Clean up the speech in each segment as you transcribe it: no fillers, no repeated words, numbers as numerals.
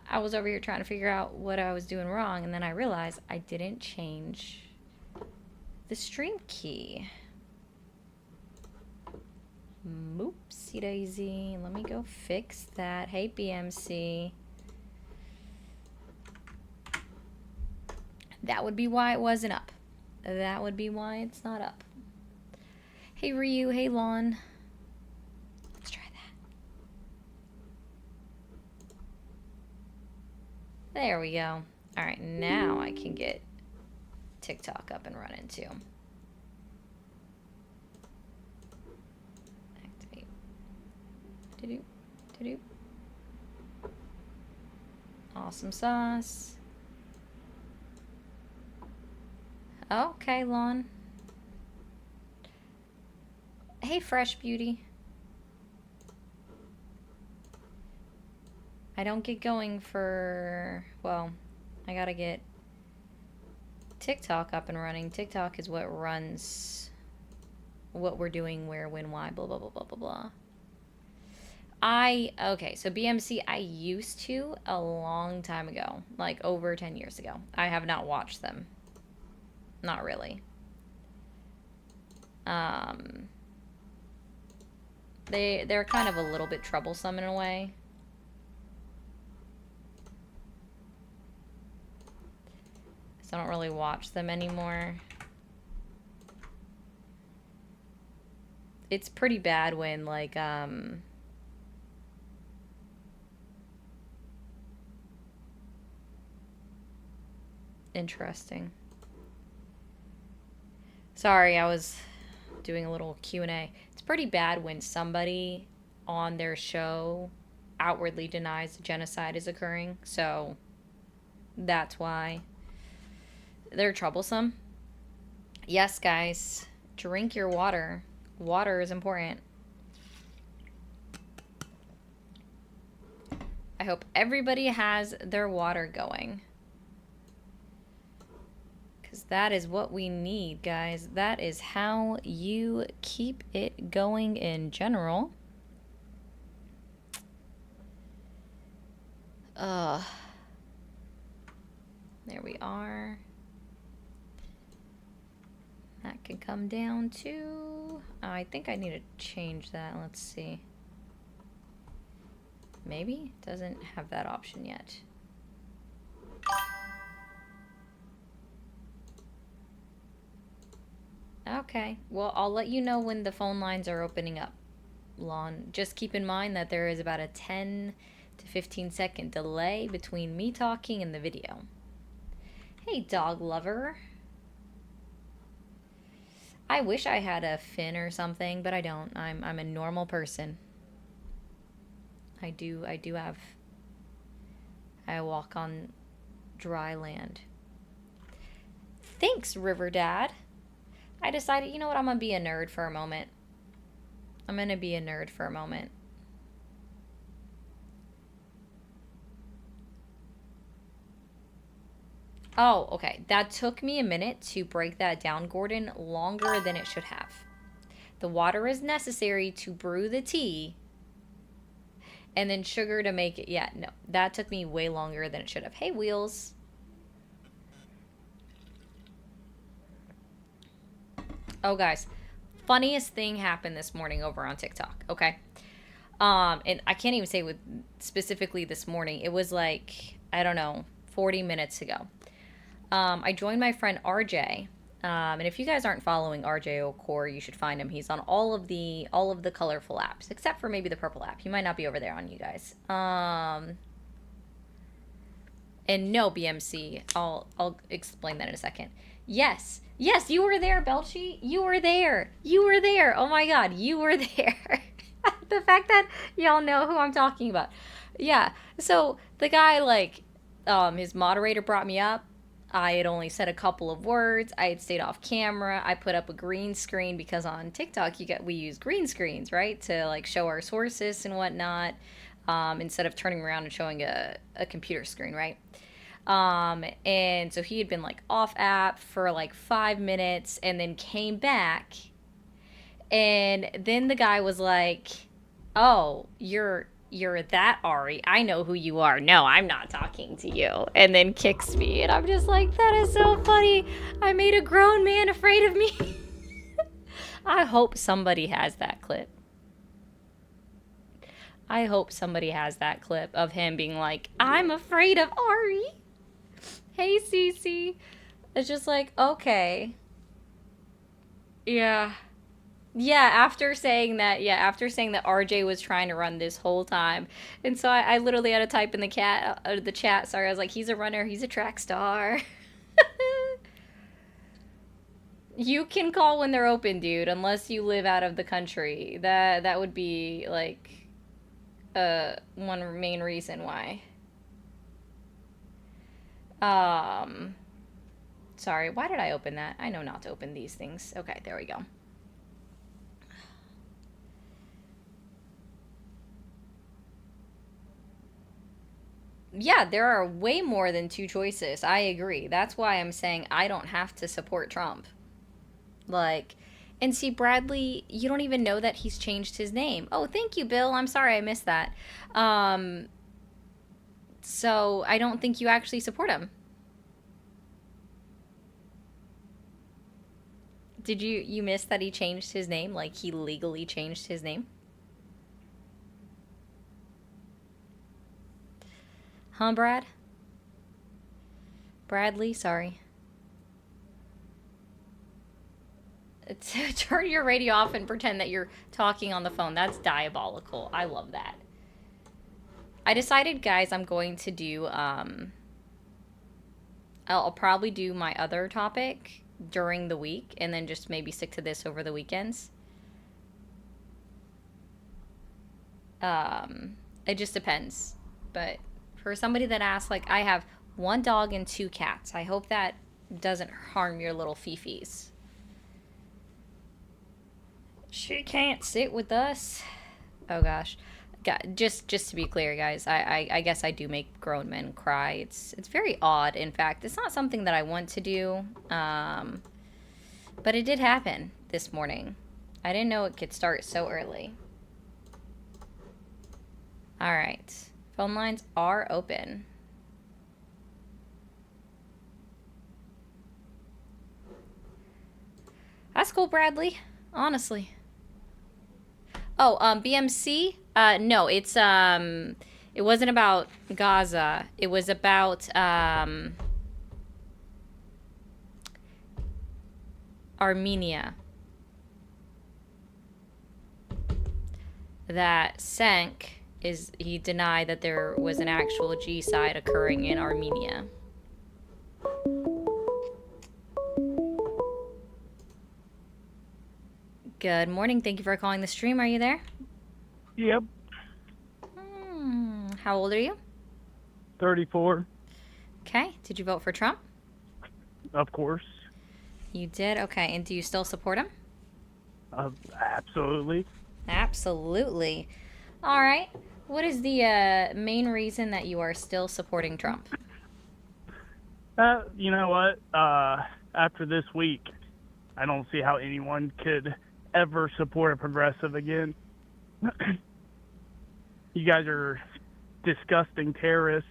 I was over here trying to figure out what I was doing wrong, and then I realized I didn't change the stream key. Oopsie daisy. Let me go fix that. Hey, BMC. That would be why it wasn't up. That would be why it's not up. Hey, Ryu. Hey, Lon. Let's try that. There we go. All right, now I can get TikTok up and running too. Activate. Do-do. Do-do. Awesome sauce. Okay, Lon. Hey, Fresh Beauty. I don't get going for, well, I gotta get TikTok up and running. TikTok is what runs what we're doing, where, when, why, blah, blah, blah, blah, blah, blah. Okay, so BMC, I used to a long time ago, like over 10 years ago. I have not watched them. Not really. They're kind of a little bit troublesome in a way. So I don't really watch them anymore. It's pretty bad when, like, interesting. Sorry, I was doing a little Q&A. It's pretty bad when somebody on their show outwardly denies genocide is occurring. So that's why they're troublesome. Yes, guys, drink your water. Water is important. I hope everybody has their water going. Because that is what we need, guys. That is how you keep it going in general. There we are. That can come down to... Oh, I think I need to change that. Let's see. Maybe? Doesn't have that option yet. Okay. Well, I'll let you know when the phone lines are opening up, Lon. Just keep in mind that there is about a 10 to 15 second delay between me talking and the video. Hey, dog lover. I wish I had a fin or something, but I don't. I'm a normal person. I walk on dry land. Thanks, River Dad. I decided, you know what, I'm gonna be a nerd for a moment. I'm gonna be a nerd for a moment. Oh, okay. That took me a minute to break that down, Gordon, longer than it should have. The water is necessary to brew the tea, and then sugar to make it. Yeah, no, that took me way longer than it should have. Hey, Wheels. Oh, guys, funniest thing happened this morning over on TikTok, okay? And I can't even say with specifically this morning. It was like, I don't know, 40 minutes ago. I joined my friend RJ. And if you guys aren't following RJ O'Core, you should find him. He's on all of the colorful apps, except for maybe the purple app. He might not be over there on you guys. And no, BMC. I'll explain that in a second. Yes, you were there, Belchi. You were there. Oh my God, you were there. The fact that y'all know who I'm talking about. Yeah. So the guy, like, his moderator brought me up. I had only said a couple of words. I had stayed off camera. I put up a green screen because on TikTok we use green screens, right, to like show our sources and whatnot, instead of turning around and showing a computer screen, right? And so he had been like off app for like 5 minutes and then came back, and then the guy was like, oh, you're that Ari. I know who you are. No, I'm not talking to you. And then kicks me. And I'm just like, that is so funny. I made a grown man afraid of me. I hope somebody has that clip. I hope somebody has that clip of him being like, I'm afraid of Ari. Hey, Cece. It's just like, okay. Yeah. Yeah, after saying that RJ was trying to run this whole time. And so I literally had to type in the chat, sorry, I was like, he's a runner, he's a track star. You can call when they're open, dude, unless you live out of the country. That would be like one main reason why. Sorry, why did I open that? I know not to open these things. Okay, there we go. Yeah, there are way more than two choices. I agree. That's why I'm saying I don't have to support Trump. Like, and see, Bradley, you don't even know that he's changed his name. Oh, thank you, Bill. I'm sorry I missed that. So I don't think you actually support him. Did you miss that he changed his name? Like, he legally changed his name? Huh, Brad? Bradley, sorry. Turn your radio off and pretend that you're talking on the phone. That's diabolical. I love that. I decided, guys, I'm going to do, I'll probably do my other topic during the week and then just maybe stick to this over the weekends. It just depends. But for somebody that asked, like, I have 1 dog and 2 cats. I hope that doesn't harm your little fifis. She can't sit with us. Oh gosh. Just to be clear, guys, I guess I do make grown men cry. It's very odd. In fact, it's not something that I want to do. But it did happen this morning. I didn't know it could start so early. All right. Phone lines are open. That's cool, Bradley. Honestly. Oh, BMC? No, it's, it wasn't about Gaza. It was about, Armenia. That sank. He denied that there was an actual genocide occurring in Armenia. Good morning. Thank you for calling the stream. Are you there? Yep. How old are you? 34. Okay. Did you vote for Trump? Of course. You did? Okay. And do you still support him? Absolutely. Absolutely. All right. What is the main reason that you are still supporting Trump? You know what? After this week, I don't see how anyone could ever support a progressive again. You guys are disgusting terrorists,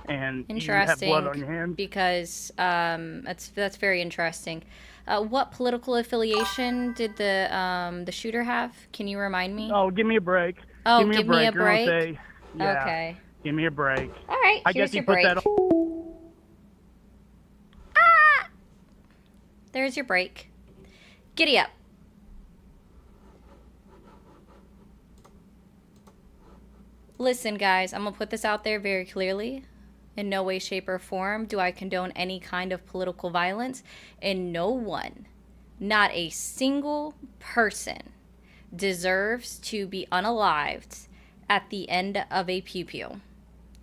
and you have blood on your hands. Because that's very interesting. What political affiliation did the shooter have? Can you remind me? Oh, give me a break. Oh, give me a break. Say, yeah, okay. Give me a break. All right. I guess you put that on. Ah! There's your break. Giddy up. Listen, guys, I'm going to put this out there very clearly. In no way, shape, or form do I condone any kind of political violence. And no one, not a single person, deserves to be unalived at the end of a pew-pew.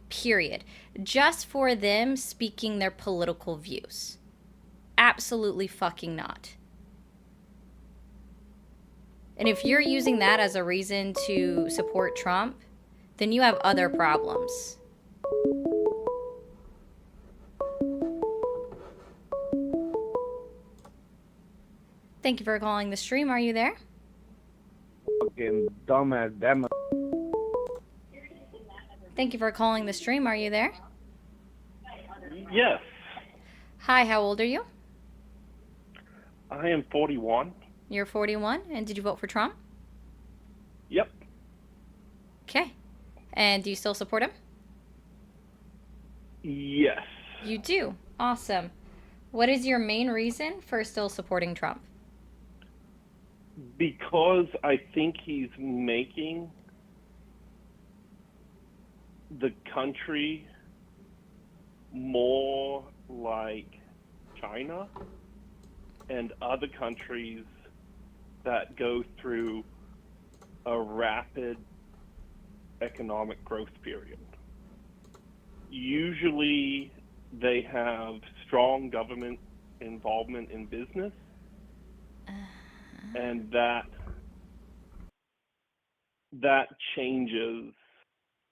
Period. Just for them speaking their political views. Absolutely fucking not. And if you're using that as a reason to support Trump, then you have other problems. Thank you for calling the stream. Are you there? fucking dumbass demo. Thank you for calling the stream. Are you there? Yes, Hi, how old are you? I am 41. You're 41, and did you vote for Trump? Yep. Okay. And do you still support him? Yes. You do. Awesome. What is your main reason for still supporting Trump? Because I think he's making the country more like China and other countries that go through a rapid economic growth period. Usually they have strong government involvement in business, and that changes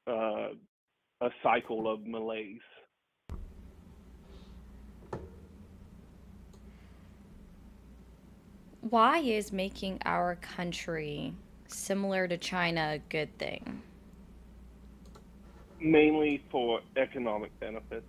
a cycle of malaise. Why is making our country similar to China a good thing? Mainly for economic benefits.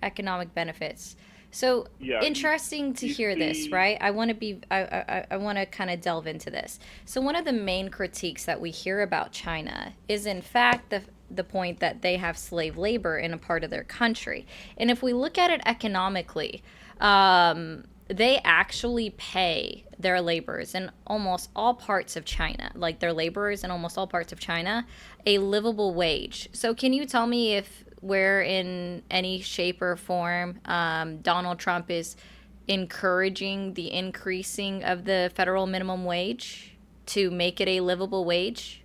Economic benefits. So Yeah, interesting to you hear this, see- right? I want to I want to kind of delve into this. So one of the main critiques that we hear about China is in fact the point that they have slave labor in a part of their country. And if we look at it economically, they actually pay their laborers in almost all parts of China, like their laborers in almost all parts of China, a livable wage. So can you tell me if where in any shape or form Donald Trump is encouraging the increasing of the federal minimum wage to make it a livable wage?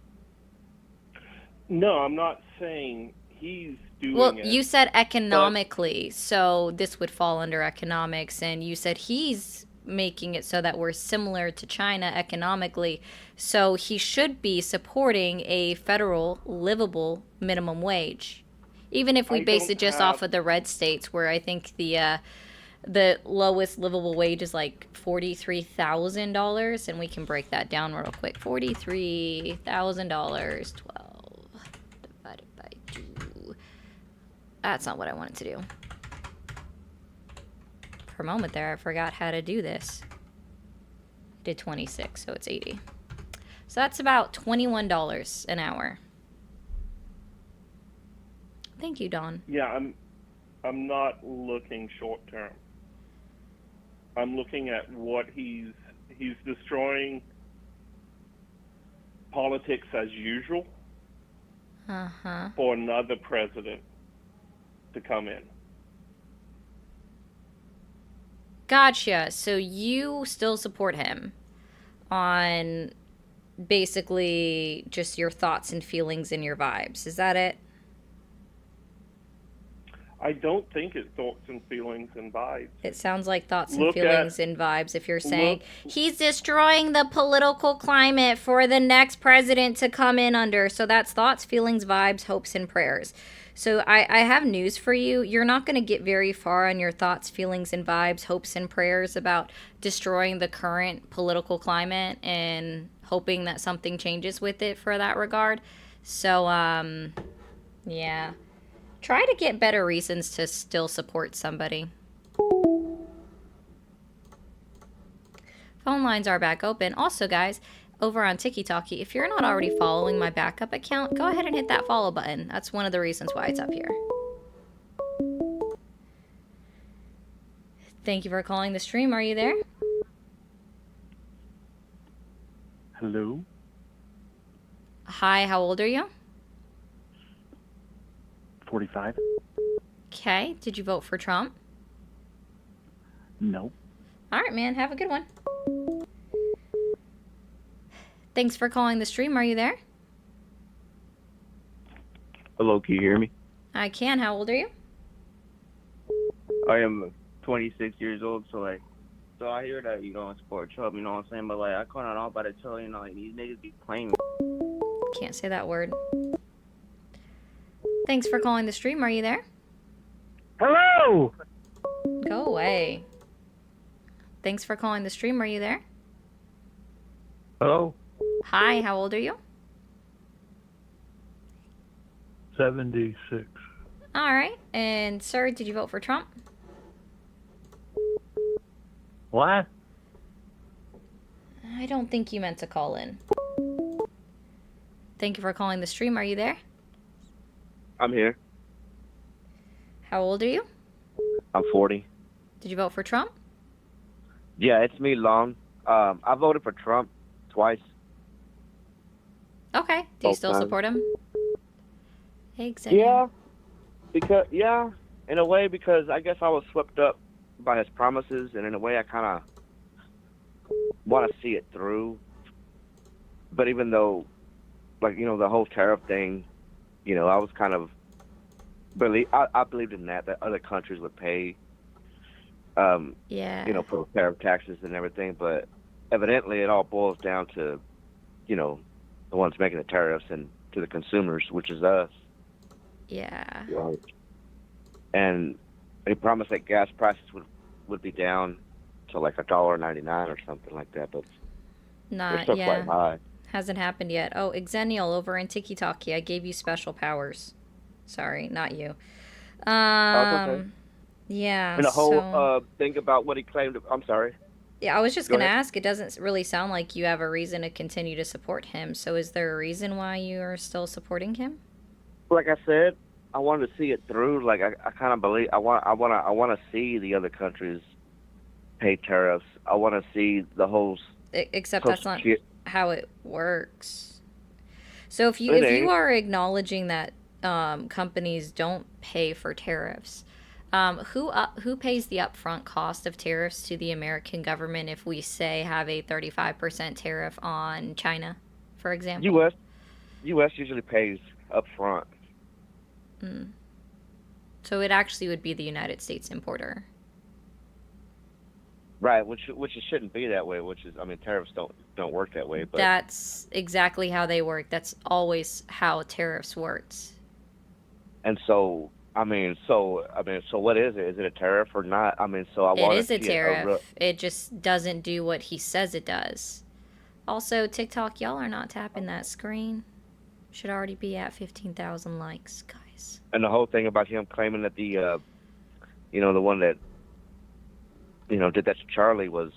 No, I'm not saying he's doing Well, it. you said economically, so this would fall under economics, and you said he's making it so that we're similar to China economically, so he should be supporting a federal livable minimum wage. Even if we I base don't it just have- off of the red states, where I think the lowest livable wage is like $43,000, and we can break that down real quick. $43,000, 12 divided by 2. That's not what I wanted to do. For a moment there, I forgot how to do this. I did 26, so it's 80. So that's about $21 an hour. Thank you, Dawn. Yeah, I'm not looking short term. I'm looking at what he's destroying politics as usual Uh-huh. for another president to come in. Gotcha. So you still support him on basically just your thoughts and feelings and your vibes. Is that it? I don't think it's thoughts and feelings and vibes. It sounds like thoughts and Look feelings at- and vibes if you're saying look- he's destroying the political climate for the next president to come in under. So that's thoughts, feelings, vibes, hopes, and prayers. So I have news for you. You're not going to get very far on your thoughts, feelings, and vibes, hopes, and prayers about destroying the current political climate and hoping that something changes with it for that regard. So, yeah. Try to get better reasons to still support somebody. Phone lines are back open. Also, guys, over on TikTok, if you're not already following my backup account, go ahead and hit that follow button. That's one of the reasons why it's up here. Thank you for calling the stream. Are you there? Hello? Hi, how old are you? 45? Okay. Did you vote for Trump? No. All right, man. Have a good one. Thanks for calling the stream. Are you there? Hello, can you hear me? I can. How old are you? I am 26 years old, so I hear that you don't support Trump, you know what I'm saying? But like, I caught on about to tell you, like, these niggas be playing. Can't say that word. Thanks for calling the stream. Are you there? Hello! Go away. Thanks for calling the stream. Are you there? Hello? Hi, how old are you? 76. All right. And, sir, did you vote for Trump? What? I don't think you meant to call in. Thank you for calling the stream. Are you there? I'm here. How old are you? I'm 40. Did you vote for Trump? Yeah, it's me, Long. I voted for Trump twice. Okay. Do you Both still times. support him? Hey, Xenia. Yeah, in a way, because I guess I was swept up by his promises, and in a way, I kind of want to see it through. But even though, like, the whole tariff thing, I was kind of I believed in that other countries would pay, Yeah. for tariff taxes and everything. But evidently, it all boils down to, the ones making the tariffs and to the consumers, which is us. Yeah. Right. And they promised that gas prices would be down to like $1.99 or something like that, but they're Not, still yeah. quite high. Hasn't happened yet. Oh, Xennial over in Tiki Talkie. I gave you special powers. Sorry, not you. Okay. Yeah. And the whole so, thing about what he claimed. I'm sorry. yeah, I was just Go gonna ahead. ask. It doesn't really sound like you have a reason to continue to support him. So, is there a reason why you are still supporting him? Like I said, I wanted to see it through. Like I kind of believe I want to see the other countries pay tariffs. I want to see the whole. Except that's not how it works. So if you It if you ain't. are acknowledging that companies don't pay for tariffs, who pays the upfront cost of tariffs to the American government if we say have a 35% tariff on China, for example? U.S. usually pays up front. So it actually would be the United States importer. Right, which it shouldn't be that way. Tariffs don't work that way. But That's exactly how they work. That's always how tariffs works. and so so what is it? Is it a tariff or not? I want It to is a see tariff. It just doesn't do what he says it does. Also, TikTok, y'all are not tapping that screen. Should already be at 15,000 likes, guys. and the whole thing about him claiming that the one that did that to Charlie was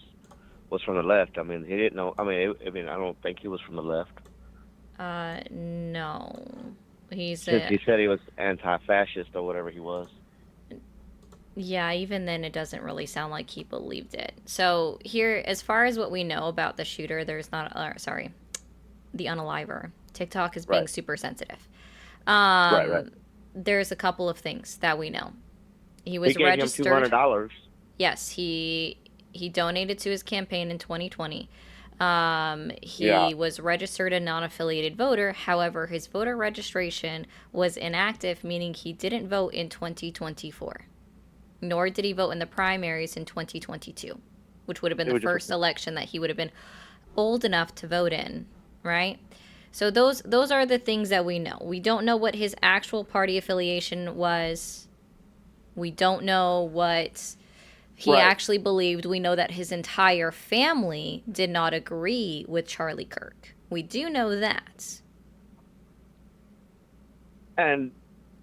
from the left. He didn't know. I don't think he was from the left. No. He's Since he said he was anti-fascist or whatever he was. Yeah, even then it doesn't really sound like he believed it. So here, as far as what we know about the shooter, there's not, the unaliver. TikTok is being Right. super sensitive. Right. There's a couple of things that we know. He was He gave registered. him $200. Yes, he donated to his campaign in 2020. He Yeah. was registered a non-affiliated voter. However, his voter registration was inactive, meaning he didn't vote in 2024. Nor did he vote in the primaries in 2022, which would have been It the was just- first election that he would have been old enough to vote in, right? So those are the things that we know. We don't know what his actual party affiliation was. We don't know what he Right. actually believed. We know that his entire family did not agree with Charlie Kirk. We do know that. And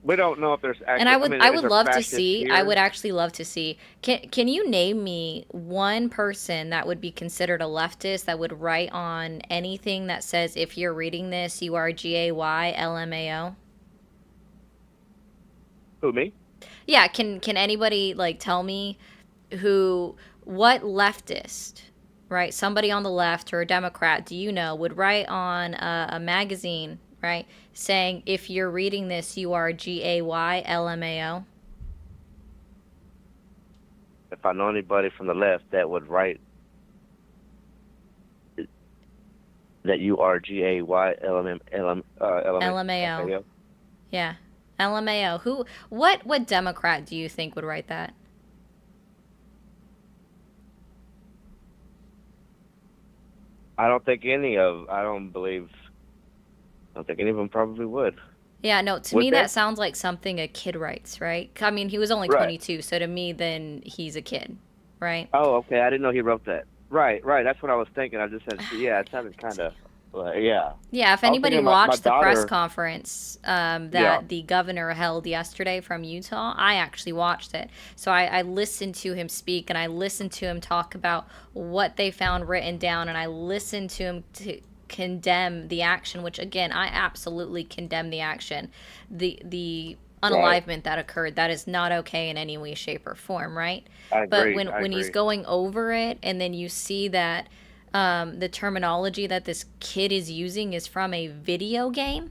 we don't know if there's actually. And I would is there love to fascists see. I here? would actually love to see. Can you name me one person that would be considered a leftist that would write on anything that says if you're reading this you are GAY LMAO? Who, me? Yeah, can anybody tell me what leftist, right? Somebody on the left or a Democrat, do you know, would write on a magazine, right, saying if you're reading this you are GAY LMAO? If I know anybody from the left that would write that you are LMAO. Yeah. LMAO. What Democrat do you think would write that? I don't think any of them probably would. Yeah, no, to Would me they? that sounds like something a kid writes, right? I mean, he was only Right. 22, so to me then he's a kid, right? Oh, okay. I didn't know he wrote that. Right. That's what I was thinking. I just said, yeah, it sounded kind of. Yeah. Yeah, if I was anybody thinking watched my the press daughter. conference that Yeah. the governor held yesterday from Utah, I actually watched it. So I listened to him speak and I listened to him talk about what they found written down and I listened to him to condemn the action, which again, I absolutely condemn the action. The Right. unalivement that occurred, that is not okay in any way, shape, or form, right? I But agree. I when he's agree. going over it and then you see that the terminology that this kid is using is from a video game.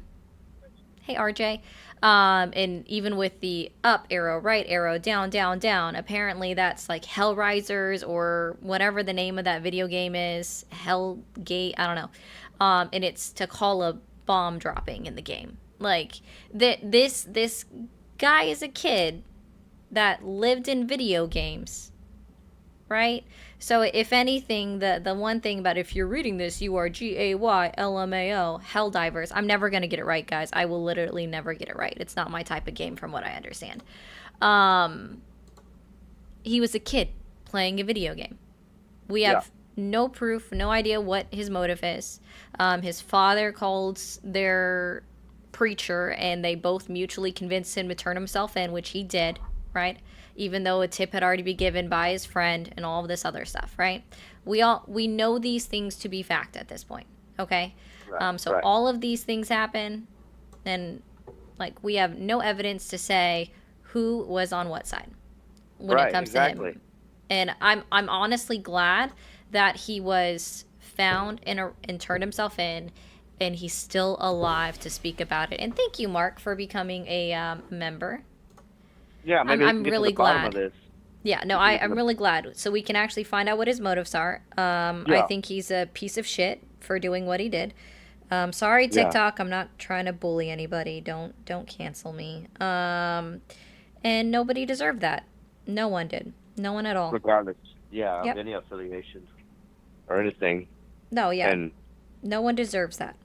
Hey, RJ. And even with the up arrow, right arrow, down, down, down, apparently that's like Hellrisers or whatever the name of that video game is. Hellgate, I don't know. And it's to call a bomb dropping in the game. Like, this guy is a kid that lived in video games, right? So if anything, the one thing about if you're reading this, you are GAYLMAO, Helldivers. I'm never gonna get it right, guys. I will literally never get it right. It's not my type of game, from what I understand. Um, he was a kid playing a video game. We Yeah. have no proof, no idea what his motive is. His father calls their preacher, and they both mutually convinced him to turn himself in, which he did, right? Even though a tip had already been given by his friend and all of this other stuff, right? We know these things to be fact at this point, okay? Right. So Right. all of these things happen, and like we have no evidence to say who was on what side when it Right. comes to Exactly. him. And I'm honestly glad that he was found and turned himself in, and he's still alive to speak about it. And thank you, Mark, for becoming a member. Yeah. Maybe we I'm can get to really the bottom of glad. this. Yeah, no, We can get to I'm the. really glad. So we can actually find out what his motives are. I Yeah. think he's a piece of shit for doing what he did. Sorry, Yeah. TikTok. I'm not trying to bully anybody. Don't cancel me. And nobody deserved that. No one did. No one at all. Regardless. Yeah. Of Yep. any affiliation or anything. No, yeah. And No one deserves that.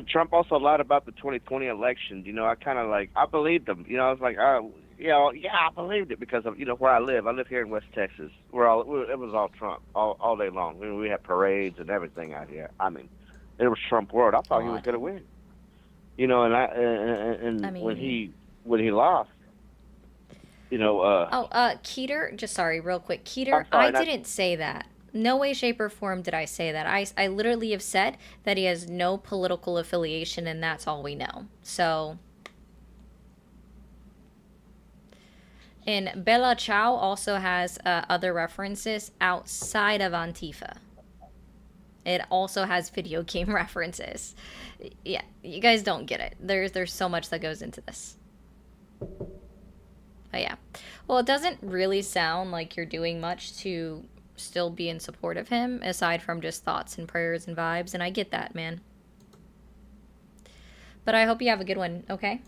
Trump also lied about the 2020 election. I kind of I believed him. I was like, yeah, I believed it because of where I live. I live here in West Texas. It was all Trump all day long. We had parades and everything out here. I mean, it was Trump world. I thought he was God. gonna win. And I when mean, he lost, Keeter, just sorry, real quick. Keeter, I'm I sorry, not didn't say that. No way, shape, or form did I say that. I literally have said that he has no political affiliation, and that's all we know. So, and Bella Ciao also has other references outside of Antifa. It also has video game references. Yeah, you guys don't get it. There's so much that goes into this. But yeah. Well, it doesn't really sound like you're doing much to still be in support of him, aside from just thoughts and prayers and vibes, and I get that, man. But I hope you have a good one, okay?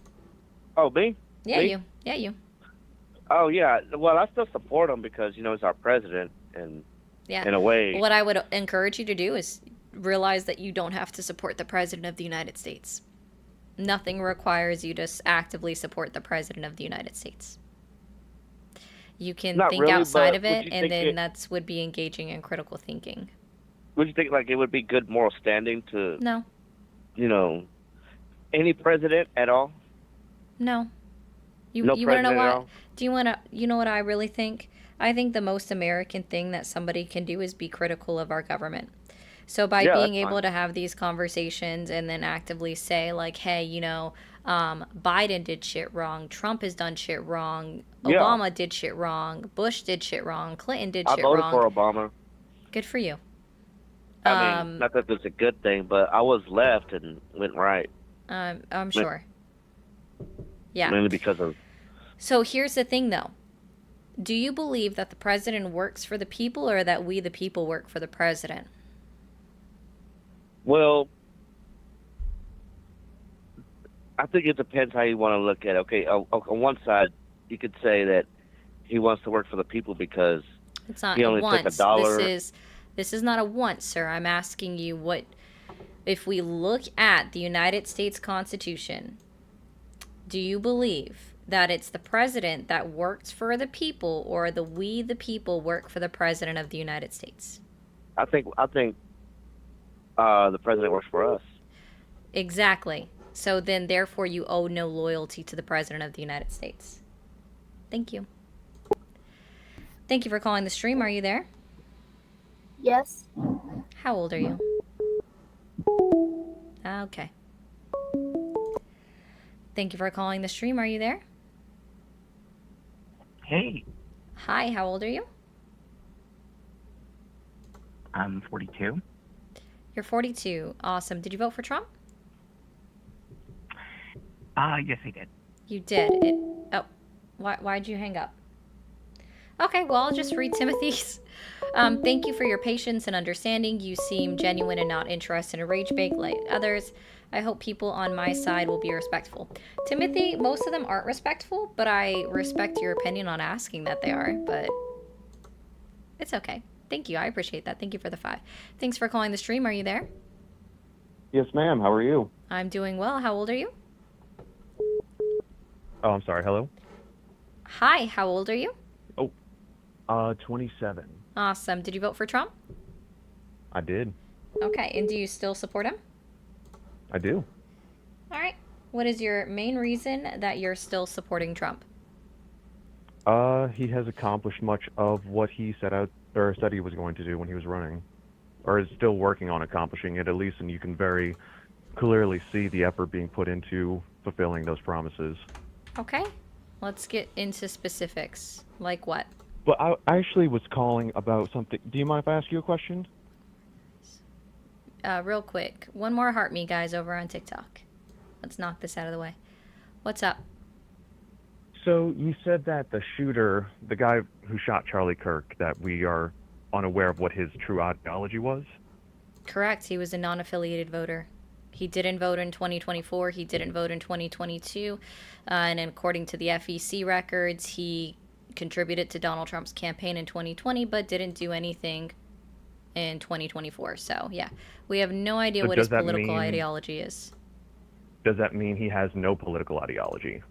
Oh, me? Yeah, Me? you. Yeah, you. Oh, yeah. Well, I still support him because he's our president, and Yeah. in a way, What I would encourage you to do is realize that you don't have to support the President of the United States. Nothing requires you to actively support the President of the United States. You can not think really. outside But of would it, you and think then that's would be engaging in critical thinking. would you think it would be good moral standing to No, any president at all? no. You No you want to know president at what? all? Do you want to? You know what I really think? I think the most American thing that somebody can do is be critical of our government. So by Yeah, being that's able fine. to have these conversations and then actively say like, hey, Biden did shit wrong, Trump has done shit wrong, Yeah, Obama did shit wrong, Bush did shit wrong, Clinton did I shit voted wrong. for Obama. Good for you. I mean, Um, not that that's a good thing, but I was left and went right, I'm ma- sure. Yeah. mainly because of. So here's the thing though. Do you believe that the president works for the people or that we the people work for the president? Well, I think it depends how you want to look at it. Okay, on one side, you could say that he wants to work for the people because It's not he a only took a once. dollar. This is not a once, sir. I'm asking you what if we look at the United States Constitution, do you believe that it's the president that works for the people or we the people work for the president of the United States? I think The president works for us. Exactly. So then, therefore, you owe no loyalty to the President of the United States. Thank you. Thank you for calling the stream. Are you there? Yes. How old are you? Okay. Thank you for calling the stream. Are you there? Hey, Hi, how old are you? I'm 42. You're 42. Awesome. Did you vote for Trump? Yes, I did. You did. Oh, why'd you hang up? Okay, well, I'll just read Timothy's. Thank you for your patience and understanding. You seem genuine and not interested in rage bait like others. I hope people on my side will be respectful. Timothy, most of them aren't respectful, but I respect your opinion on asking that they are, but it's okay. Thank you. I appreciate that. Thank you for the 5. Thanks for calling the stream. Are you there? Yes, ma'am. How are you? I'm doing well. How old are you? Oh, I'm sorry. Hello? Hi, how old are you? 27. Awesome. Did you vote for Trump? I did. Okay, and do you still support him? I do. All right. What is your main reason that you're still supporting Trump? He has accomplished much of what he set out or said he was going to do when he was running, or is still working on accomplishing it at least, and you can very clearly see the effort being put into fulfilling those promises. Okay. Let's get into specifics. Like what? But I actually was calling about something. Do you mind if I ask you a question? Real quick. One more heart me, guys, over on TikTok. Let's knock this out of the way. What's up? So you said that the shooter, the guy who shot Charlie Kirk, that we are unaware of what his true ideology was? Correct. He was a non-affiliated voter. He didn't vote in 2024. He didn't vote in 2022. And according to the FEC records, he contributed to Donald Trump's campaign in 2020, but didn't do anything in 2024. So, yeah, we have no idea So what his does that political mean- ideology is. Does that mean he has no political ideology?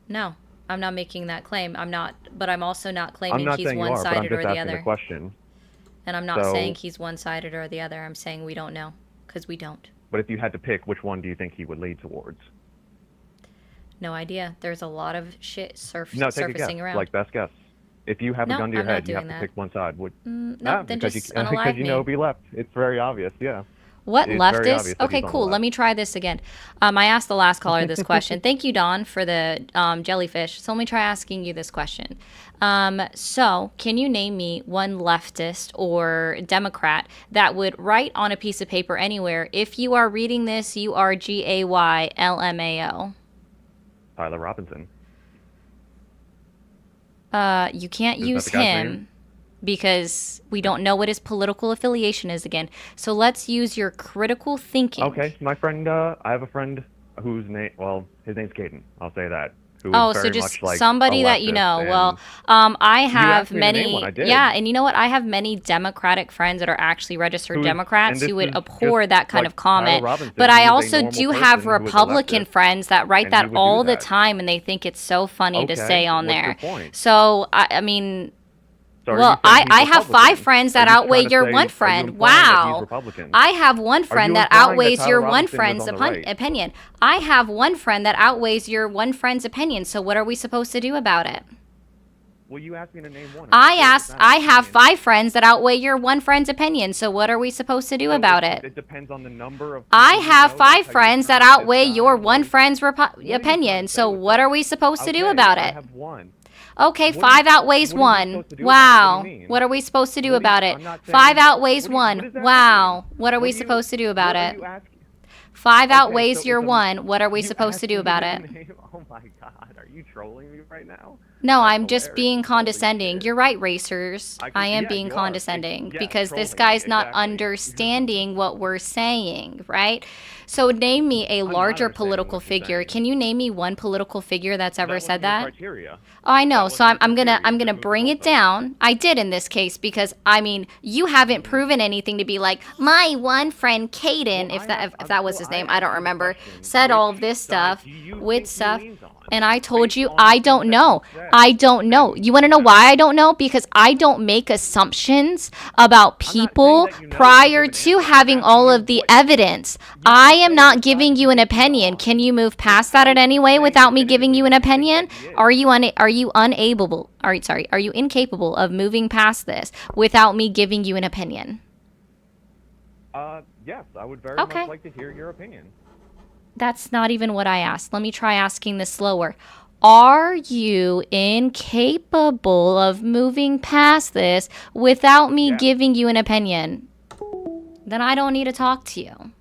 No, I'm not making that claim. I'm not, but I'm also not I'm claiming not he's saying you are, but I'm one-sided just or the asking other. the question. And I'm not So- saying he's one-sided or the other. I'm saying we don't know, because we don't. But if you had to pick, which one do you think he would lead towards? No idea. There's a lot of shit No, take a surfacing guess. around. Like best guess. If you have No, a gun to your I'm not head, you have doing to that. pick one side. Would No, then because just you, unalive because you know me. it'd be left. It's very obvious. Yeah. What, It's very obvious leftist? that Okay, he's on cool. the Let me try this again. I asked the last caller this question. Thank you, Don, for the jellyfish. So let me try asking you this question. So can you name me one leftist or Democrat that would write on a piece of paper anywhere, if you are reading this, you are GAYLMAO? Tyler Robinson. You can't Is that use the guy's him name? because we don't know what his political affiliation is again. So let's use your critical thinking. Okay, my friend. I have a friend whose name. Well, his name's Caden. I'll say that. Who is Oh, so very just much like somebody a that you leftist, know. and Well, I have asked me to name many. one, I did. Yeah, and you know what? I have many Democratic friends that are actually registered Who's- Democrats and who this would is abhor just that kind like of comment. Tyler Robinson, But he I is a also normal do person have who is a Republican leftist, friends that write and he that would do all the that. time, and they think it's so funny to Okay, say on what's your there. point? So I mean. So are Well, you saying I he's have 5 Republican? friends that Are you outweigh trying to your say- one are you friend. implying that he's Wow. Republican? I have one Are friend you that implying that outweighs Tyler your one Robinson was friend's on the right? opinion. I have one friend that outweighs your one friend's opinion. So what are we supposed to do about it? Well, you asked me to name one. I I'm sure asked. it's not I an have opinion. 5 friends that outweigh your one friend's opinion. So what are we supposed to do So about it? It depends on the number of. I people you have know, 5 that's how you friends that determine this outweigh guy, your one like- friend's What are you trying opinion. to say So with what that? are we supposed to do Okay, about I it? have one. Okay, What 5 are you- outweighs what are you 1. supposed to do about it? What Wow. do you mean? What are we supposed to do What do you- about it? I'm not 5 saying- outweighs what do you- 1. what does that Wow. mean? What are we What do you- supposed to do about what are it? you asking? 5 Okay, outweighs so your it's a- 1. What are we you supposed to asked do me about name it? a name? Oh my God, are you trolling me right now? No, That's I'm just hilarious. being Holy condescending. shit. You're right, racers. I can- I am yeah, being you are. condescending Yeah, because this trolling, guy's not exactly. understanding what we're saying, right? So name me a I'm not larger understanding political what you're figure. saying. Can you name me one political figure that's ever wasn't said your that? criteria. Oh, I know. That So wasn't I'm your gonna criteria to move the bring it goalpost. down. I did in this case because I mean you haven't proven anything to be like my one friend Caden, Well, if I that have- if that was well, his I name, asked I don't you the remember. question, Said all which of this side stuff do you with think he stuff. leans on? And I told based you, on I the don't things that know. you said. I don't know. You want to know why I don't know? Because I don't make assumptions about I'm not saying people that you know prior to give to an answer. I'm having all asking of you the what evidence. you I can am say not the giving facts you an that he's opinion. on Can you move past that without in any way saying without me giving definitively you an that you think opinion? that he is. Are you unable? Are you incapable of moving past this without me giving you an opinion? Yes, I would very Okay. much like to hear your opinion. That's not even what I asked. Let me try asking this slower. Are you incapable of moving past this without me Yes. giving you an opinion? Then I don't need to talk to you.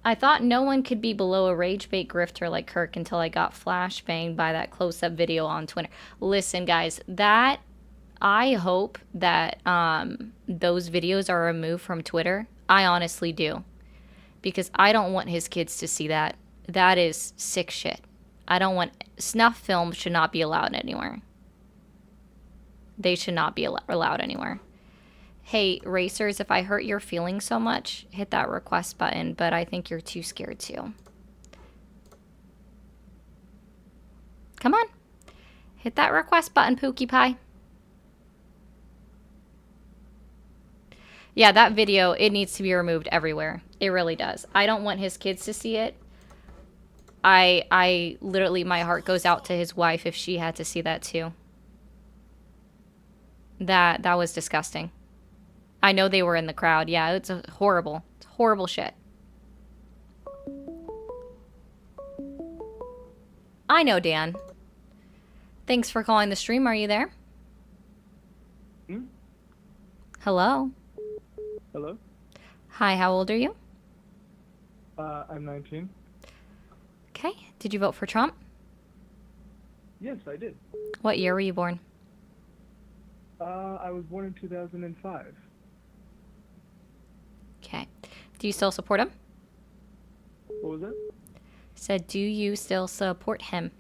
I thought no one could be below a rage bait grifter like Kirk until I got flashbanged by that close-up video on Twitter. Listen, guys, I hope that those videos are removed from Twitter. I honestly do. Because I don't want his kids to see that. That is sick shit. I don't want... Snuff films should not be allowed anywhere. They should not be allowed anywhere. Hey, racers, if I hurt your feelings so much, hit that request button, but I think you're too scared to. Come on. Hit that request button, Pookie Pie. Yeah, that video, it needs to be removed everywhere. It really does. I don't want his kids to see it. I literally, my heart goes out to his wife if she had to see that too. That was disgusting. I know they were in the crowd. Yeah, it's horrible. It's horrible shit. I know, Dan. Thanks for calling the stream. Are you there? Hello? Hello? Hi, how old are you? I'm 19. Okay. Did you vote for Trump? Yes, I did. What year were you born? I was born in 2005. Okay. Do you still support him? What was that? Said, do you still support him?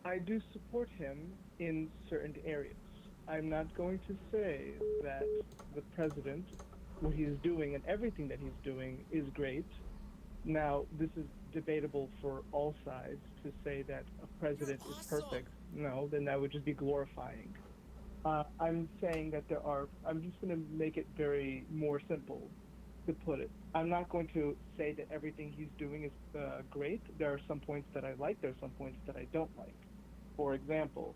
I do support him in certain areas. I'm not going to say that the president, what he's doing and everything that he's doing is great. Now, this is debatable for all sides to say that a president is perfect. No, then that would just be glorifying. I'm saying that I'm just going to make it very more simple to put it. I'm not going to say that everything he's doing is great. There are some points that I like, there are some points that I don't like. For example,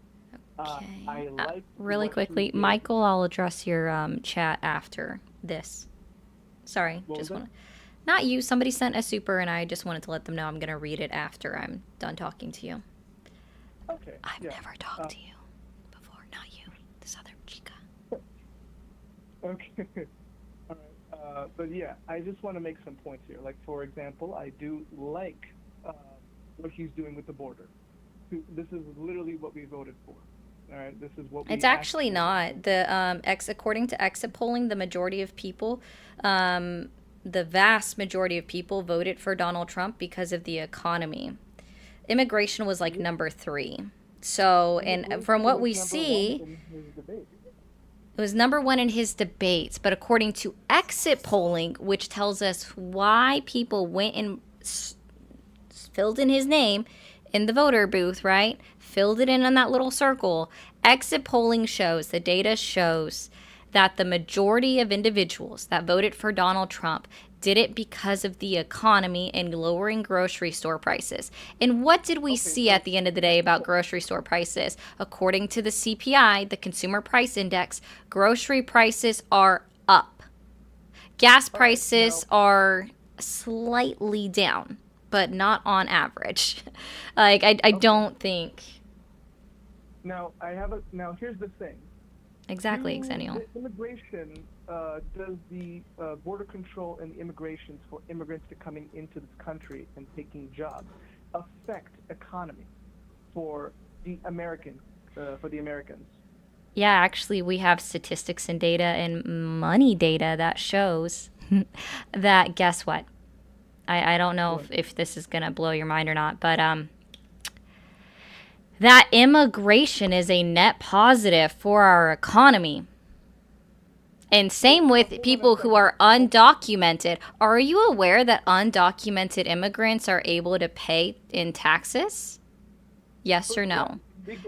Okay. I like really what quickly, he did. Michael, I'll address your chat after this. Sorry, What was just that? want not you. Somebody sent a super, and I just wanted to let them know I'm gonna read it after I'm done talking to you. Okay. I've yeah. never talked to you before. Not you, this other chica. Okay. All right. But yeah, I just want to make some points here. Like, for example, I do like what he's doing with the border. This is literally what we voted for. All right. This is what we It's actually asked not. The according to exit polling, the majority of people, the vast majority of people voted for Donald Trump because of the economy. Immigration was like number 3. So, and from what we see, it was number 1 in his debates. But according to exit polling, which tells us why people went and filled in his name in the voter booth, right? Filled it in on that little circle. Exit polling shows, the data shows that the majority of individuals that voted for Donald Trump did it because of the economy and lowering grocery store prices. And what did we see at the end of the day about grocery store prices? According to the CPI, the Consumer Price Index, grocery prices are up. Gas prices are slightly down, but not on average. Like, I don't think... Now, now here's the thing. Exactly, Xennial. The immigration, does the border control and the immigrations for immigrants to coming into this country and taking jobs affect economy for the Americans? Yeah, actually, we have statistics and data and money data that shows that, guess what? I don't know if this is going to blow your mind or not, but that immigration is a net positive for our economy. And same with people who are undocumented. Are you aware that undocumented immigrants are able to pay in taxes? Yes or no?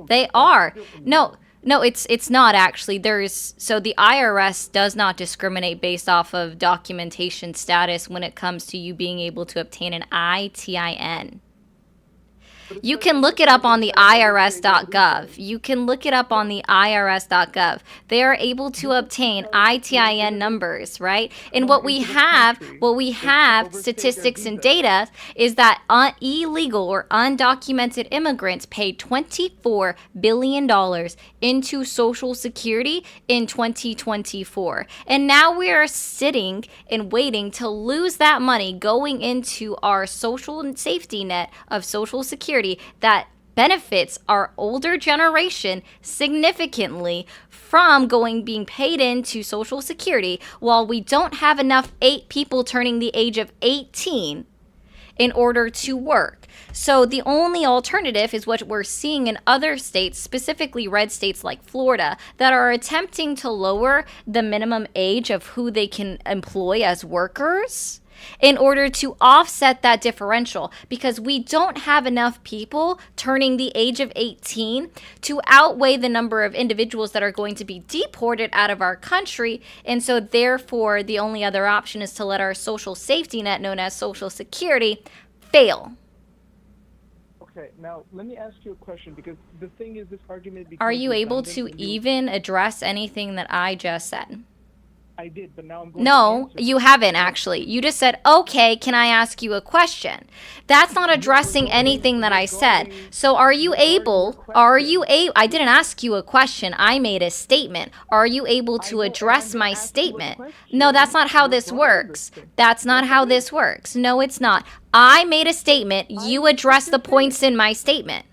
They are. No, it's not actually. So the IRS does not discriminate based off of documentation status when it comes to you being able to obtain an ITIN. You can look it up on the IRS.gov. You can look it up on the IRS.gov. They are able to obtain ITIN numbers, right? And what we have statistics and data is that illegal or undocumented immigrants paid $24 billion into Social Security in 2024. And now we are sitting and waiting to lose that money going into our social safety net of Social Security that benefits our older generation significantly from being paid into Social Security, while we don't have enough people turning the age of 18 in order to work. So the only alternative is what we're seeing in other states, specifically red states like Florida, that are attempting to lower the minimum age of who they can employ as workers in order to offset that differential, because we don't have enough people turning the age of 18 to outweigh the number of individuals that are going to be deported out of our country. And so therefore, the only other option is to let our social safety net, known as Social Security, fail. Okay, now let me ask you a question, because the thing is, this argument becomes Are you able to redundant when you- even address anything that I just said? I did, but now I'm going No, to answer. you haven't actually. You just said, okay, can I ask you a question? That's not addressing anything that I said. So I didn't ask you a question. I made a statement. Are you able to address my statement? No, that's not how this works. That's not how this works. No, it's not. I made a statement. You address the points in my statement.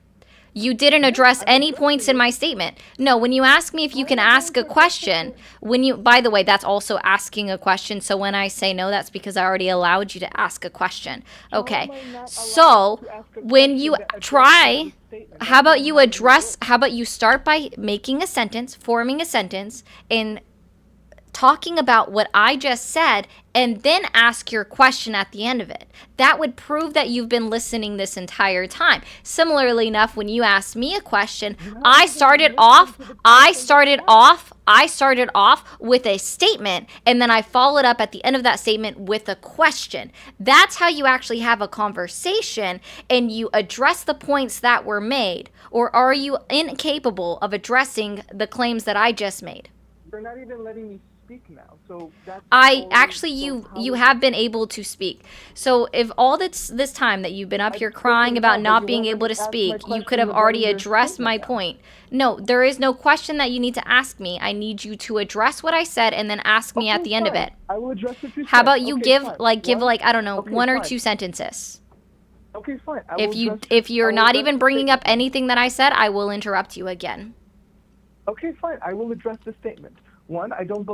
You didn't address any points in my statement. No, when you ask me if you can ask a question, by the way, that's also asking a question. So when I say no, that's because I already allowed you to ask a question. Okay. So when you try, how about you start by making a sentence, forming a sentence, and talking about what I just said, and then ask your question at the end of it. That would prove that you've been listening this entire time. Similarly enough, when you asked me a question, I started off with a statement, and then I followed up at the end of that statement with a question. That's how you actually have a conversation and you address the points that were made. Or are you incapable of addressing the claims that I just made? You're not even letting me speak now, so that's you have been able to speak. So if all this time that you've been up here crying about not being able to speak, you could have already addressed my point. No, there is no question that you need to ask me. I need you to address what I said and then ask me at the end of it. I will address it. How about you give I don't know, one or two sentences. Okay, fine. If you're not even bringing up anything that I said, I will interrupt you again. Okay, fine. I will address the statement. One, I don't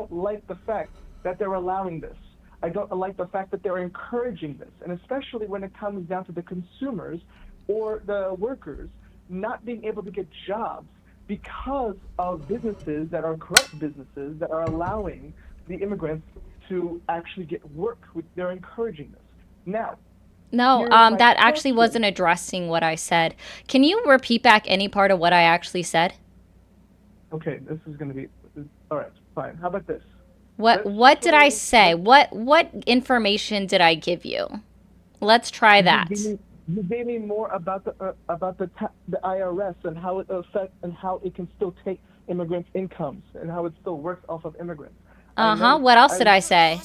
like the fact that they're allowing this. I don't like the fact that they're encouraging this, and especially when it comes down to the consumers or the workers not being able to get jobs because of businesses that are corrupt businesses that are allowing the immigrants to actually get work. They're encouraging this. Now, no, that actually wasn't addressing what I said. Can you repeat back any part of what I actually said? Okay, this is going to be all right. Fine. How about this? What did I say? What information did I give you? Let's try that. You gave me more about the IRS and how it affects and how it can still take immigrants' incomes and how it still works off of immigrants. What else did I say?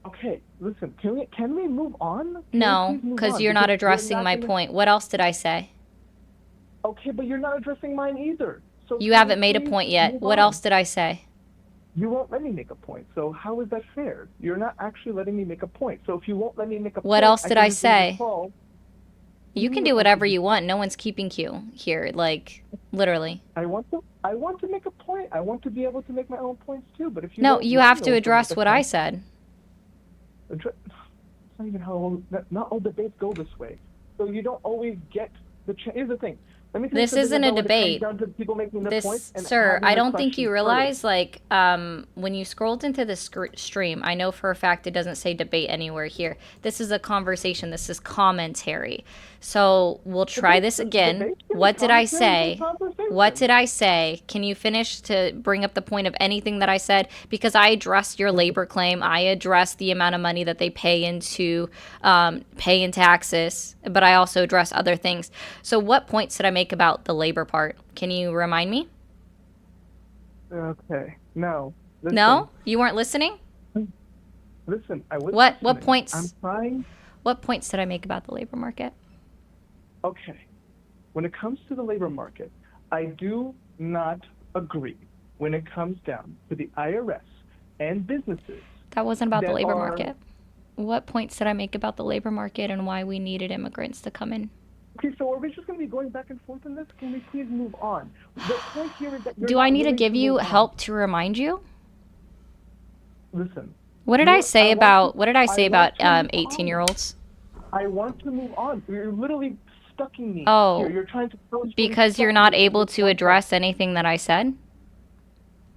Okay, listen. Can we move on? No, because you're not addressing my point. What else did I say? Okay, but you're not addressing mine either. So you haven't made a point yet. What else did I say? You won't let me make a point. So how is that fair? You're not actually letting me make a point. So if you won't let me make a point, what else did I say? You can do whatever you want. No one's keeping you here, like literally. I want to make a point. I want to be able to make my own points too. But if you you have to address what I said. It's not even how not all debates go this way. So you don't always get the. Here's the thing. Let me tell you This something isn't a about when it debate. comes down to people making their points This, and sir, having I their don't think you questions realize, like, when you scrolled into the stream, I know for a fact it doesn't say debate anywhere here. This is a conversation. This is commentary. So we'll try this again. Debate can be What did I commentary say? and conversation. What did I say? Can you finish to bring up the point of anything that I said? Because I addressed your labor claim. I addressed the amount of money that they pay into taxes, but I also addressed other things. So what points did I make about the labor part? Can you remind me? Okay. No. Listen, No? You weren't listening? Listen, I was What listening. points? I'm trying. What points did I make about the labor market? Okay. When it comes to the labor market, I do not agree when it comes down to the IRS and businesses. That wasn't about the That labor are- market. What points did I make about the labor market and why we needed immigrants to come in? Okay, so are we just going to be going back and forth on this? Can we please move on? The point here is that you're Do not I need to willing give you move on. help to remind you? Listen, What did You- I say I want about to- what did I say I about want to move on. 18-year-olds? I want to move on. You're literally stucking me Oh, here. You're trying to totally Because you're stuck not me able with to one address anything that I said?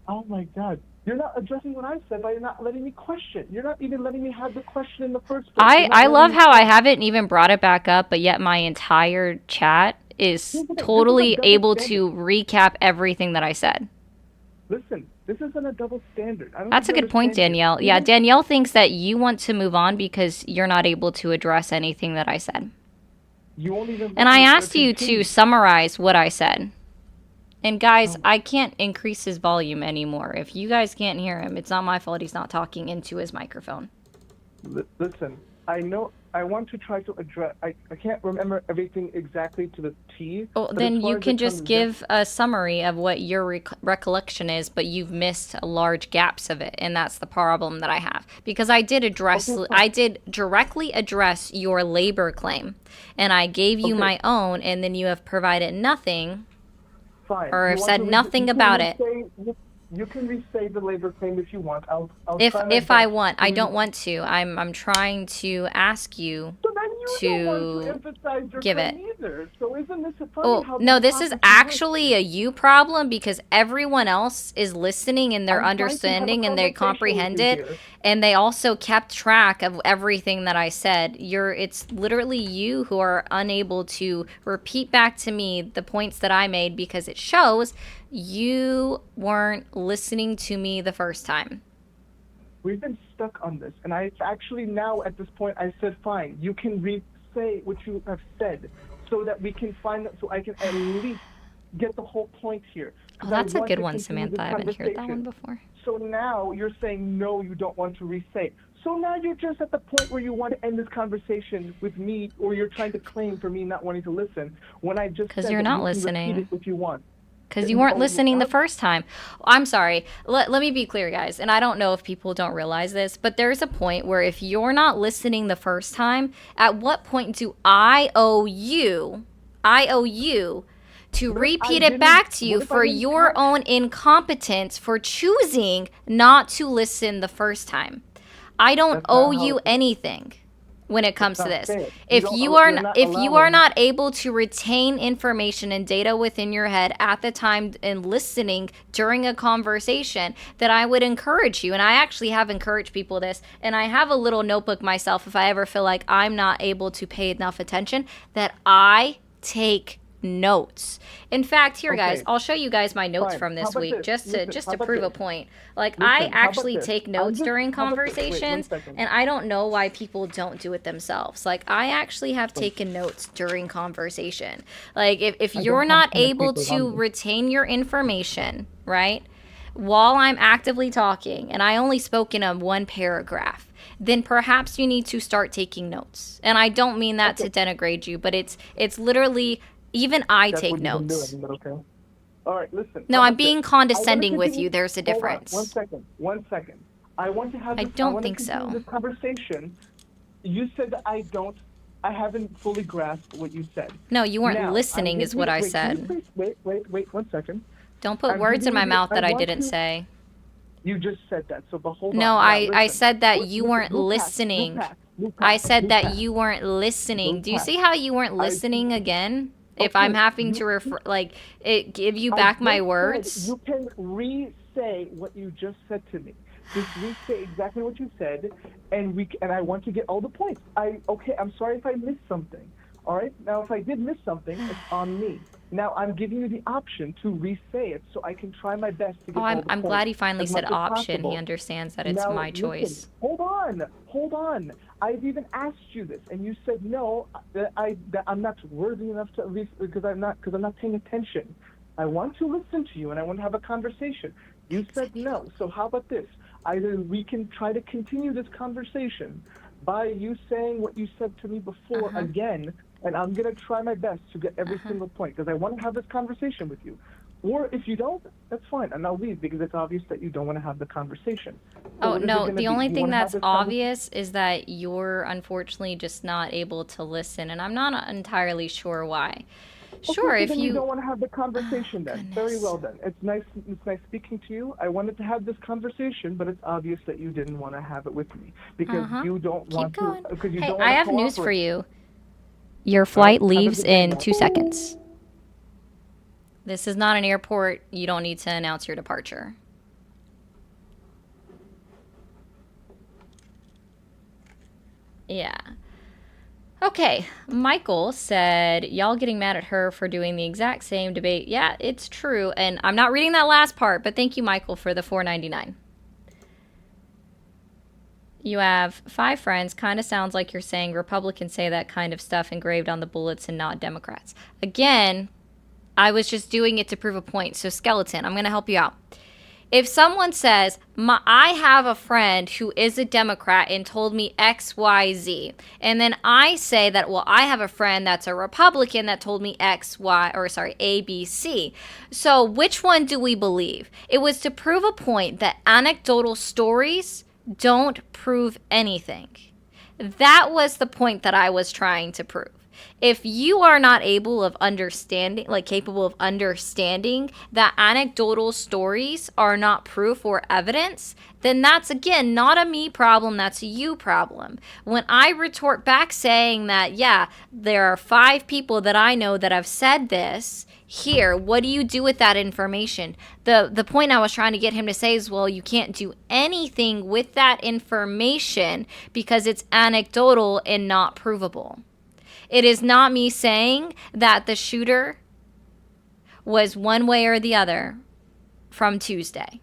Oh my God. You're not addressing what I said by not letting me question. You're not even letting me have the question in the first place. I You're not I letting love me how I talk. haven't even brought it back up, but yet my entire chat is This is a totally double able standard. to recap everything that I said. Listen, this isn't a double standard. I don't That's a think you good point, understand Danielle. it. Yeah, Even- Danielle thinks that you want to move on because you're not able to address anything that I said. You won't even And I listen or asked you to continue. summarize what I said. And guys, Oh. I can't increase his volume anymore. If you guys can't hear him, it's not my fault he's not talking into his microphone. Listen, I know I want to try to address. I can't remember everything exactly to the T. Well, but then as far you as can it just comes give a summary of what your recollection is, but you've missed large gaps of it, and that's the problem that I have. Because I did address, Okay, fine. I did directly address your labor claim, and I gave you Okay. my own, and then you have provided nothing. Fine. or You have want said to nothing you can about it. You can re-say the labor claim if you want. I'll If try my if I best want, to- I don't want to. I'm trying to ask you. So then you don't want to emphasize your give claim it. either. So isn't this funny Oh, how no, these this is topics work? actually a you problem because everyone else is listening and they're I'm trying to have a understanding and they conversation with comprehend you it. here. And they also kept track of everything that I said. It's literally you who are unable to repeat back to me the points that I made because it shows you weren't listening to me the first time. We've been stuck on this, and I actually now at this point I said, fine, you can re-say what you have said, so that we can find so I can at least get the whole point here. Oh, 'Cause I that's a want good to one, continue Samantha. this I haven't heard that one conversation. before. So now you're saying no, you don't want to re-say. So now you're just at the point where you want to end this conversation with me, or you're trying to claim for me not wanting to listen when I just 'Cause said you're that not you can listening. repeat it if you want. Because you weren't Oh, listening the what? first time. I'm sorry. Let me be clear, guys. And I don't know if people don't realize this, but there's a point where if you're not listening the first time, at what point do I owe you to What if I repeat it didn't- back to you what if I for didn't your catch- own incompetence for choosing not to listen the first time? I don't That's not owe how- you anything when it comes to That's this. not fair. If don't you owe- are you're n- not if you are allowing- not able to retain information and data within your head at the time and listening during a conversation, then I would encourage you, and I actually have encouraged people this, and I have a little notebook myself if I ever feel like I'm not able to pay enough attention, that I take notes. In fact, here guys, Okay. I'll show you guys my notes Fine. from How this about week this? just Listen, to how about prove a this? point. Like Listen, I how about actually this? take I'm notes just- during how about this? Wait, one conversations, second. and I don't know why people don't do it themselves. Like I actually have taken notes during conversation. Like if I you're don't not have enough able people to on this. retain your information, right? While I'm actively talking and I only spoke in one paragraph, then perhaps you need to start taking notes. And I don't mean that to denigrate you, but it's literally even I That's take what you've been notes. doing, but okay. All right, listen. No, how I'm about being this? condescending I wanna with continue- you. There's a Hold on, difference. One second. I want to have. I This, don't wanna think so. continue This conversation. You said that I haven't fully grasped what you said. No, you weren't Now, I'm listening is giving what you- I wait, can you said. please- Wait, 1 second. Don't put I'm words in giving my you- mouth that I want didn't to- say. You just said that, so but hold on. No, Now, I listen. said that you Listen, weren't move past, listening. move past, I said move that past. you weren't listening. Move Do you past. see how you weren't I- listening again? If I'm Okay, having to refer, like, give you back I my just words. said you can re-say what you just said to me. Just re-say exactly what you said, and I want to get all the points. Okay, I'm sorry if I missed something. All right, now if I did miss something, it's on me. Now I'm giving you the option to re-say it, so I can try my best to get Oh, all the I'm points glad he finally as said much as option. He possible. understands that it's Now, my choice. listen, hold on. I've even asked you this, and you said no. That I'm not worthy enough to because I'm not paying attention. I want to listen to you, and I want to have a conversation. You said no. So how about this? Either we can try to continue this conversation by you saying what you said to me before again, and I'm gonna try my best to get every single point because I want to have this conversation with you. Or if you don't, that's fine, and I'll leave because it's obvious that you don't want to have the conversation. So Oh, what is it no, gonna the be? only You thing wanna have that's this obvious is that you're unfortunately just not able to listen, and I'm not entirely sure why. Sure, okay, if so then you you... don't want to have the conversation then. Very goodness. well then. It's nice speaking to you. I wanted to have this conversation, but it's obvious that you didn't want to have it with me because you don't Keep want going. to because you Hey, don't want I to have news for cooperate. you. Your flight have a leaves good day in now. 2 seconds. This is not an airport. You don't need to announce your departure. Yeah. Okay, Michael said, y'all getting mad at her for doing the exact same debate. Yeah, it's true. And I'm not reading that last part, but thank you, Michael, for the $4.99. You have 5 friends. Kind of sounds like you're saying Republicans say that kind of stuff engraved on the bullets and not Democrats. Again, I was just doing it to prove a point. So, Skeleton, I'm going to help you out. If someone says, I have a friend who is a Democrat and told me X, Y, Z, and then I say that, well, I have a friend that's a Republican that told me X, Y, or sorry, A, B, C. So which one do we believe? It was to prove a point that anecdotal stories don't prove anything. That was the point that I was trying to prove. If you are not capable of understanding that anecdotal stories are not proof or evidence, then that's, again, not a me problem, that's a you problem. When I retort back saying that, yeah, there are 5 people that I know that have said this, here, what do you do with that information? The point I was trying to get him to say is, well, you can't do anything with that information because it's anecdotal and not provable. It is not me saying that the shooter was one way or the other from Tuesday.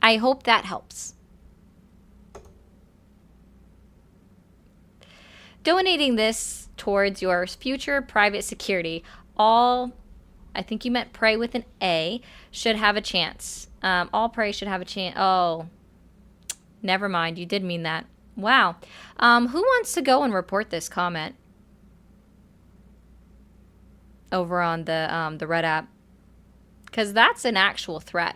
I hope that helps. Donating this towards your future private security, I think you meant pray with an A, should have a chance. All pray should have a chance. Oh, never mind. You did mean that. Wow. Who wants to go and report this comment over on the Red app? Because that's an actual threat.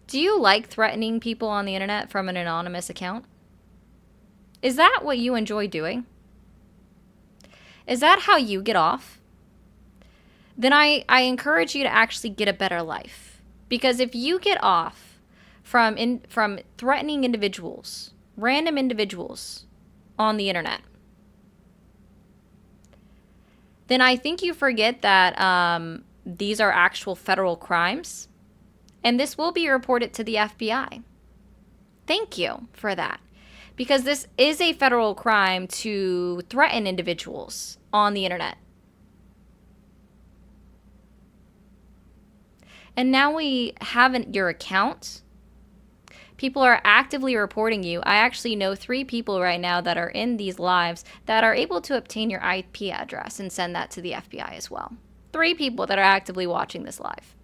Do you like threatening people on the internet from an anonymous account? Is that what you enjoy doing? Is that how you get off? Then I encourage you to actually get a better life. Because if you get off from threatening individuals, random individuals on the internet, then I think you forget that these are actual federal crimes, and this will be reported to the FBI. Thank you for that. Because this is a federal crime to threaten individuals on the internet. And now we have your account. People are actively reporting you. I actually know 3 people right now that are in these lives that are able to obtain your IP address and send that to the FBI as well. 3 people that are actively watching this live.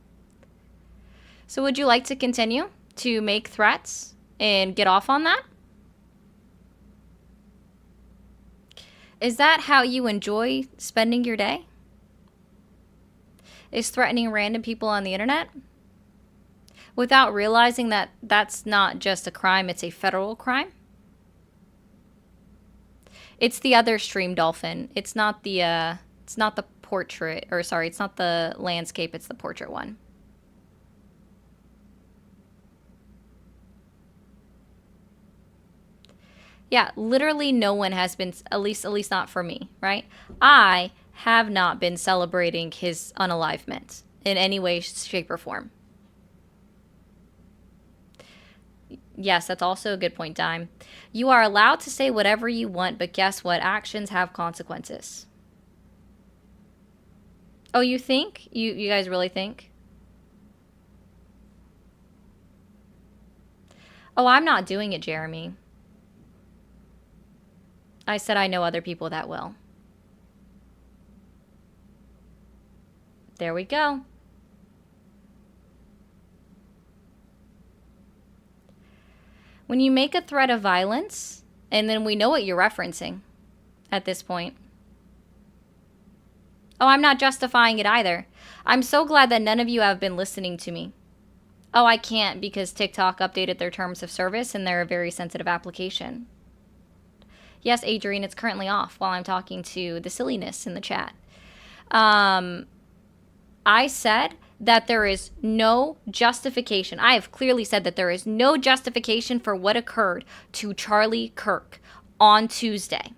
So would you like to continue to make threats and get off on that? Is that how you enjoy spending your day? Is threatening random people on the internet? Without realizing that that's not just a crime, it's a federal crime? It's the other stream dolphin. It's not the portrait, or sorry, it's not the landscape, it's the portrait one. Yeah, literally no one has been, at least not for me, right? I have not been celebrating his unalivement in any way, shape, or form. Yes, that's also a good point, Dime. You are allowed to say whatever you want, but guess what? Actions have consequences. Oh, you think? You guys really think? Oh, I'm not doing it, Jeremy. I said I know other people that will. There we go. When you make a threat of violence, and then we know what you're referencing at this point. Oh, I'm not justifying it either. I'm so glad that none of you have been listening to me. Oh, I can't because TikTok updated their terms of service and they're a very sensitive application. Yes, Adrian, it's currently off while I'm talking to the silliness in the chat. I said that there is no justification. I have clearly said that there is no justification for what occurred to Charlie Kirk on Tuesday.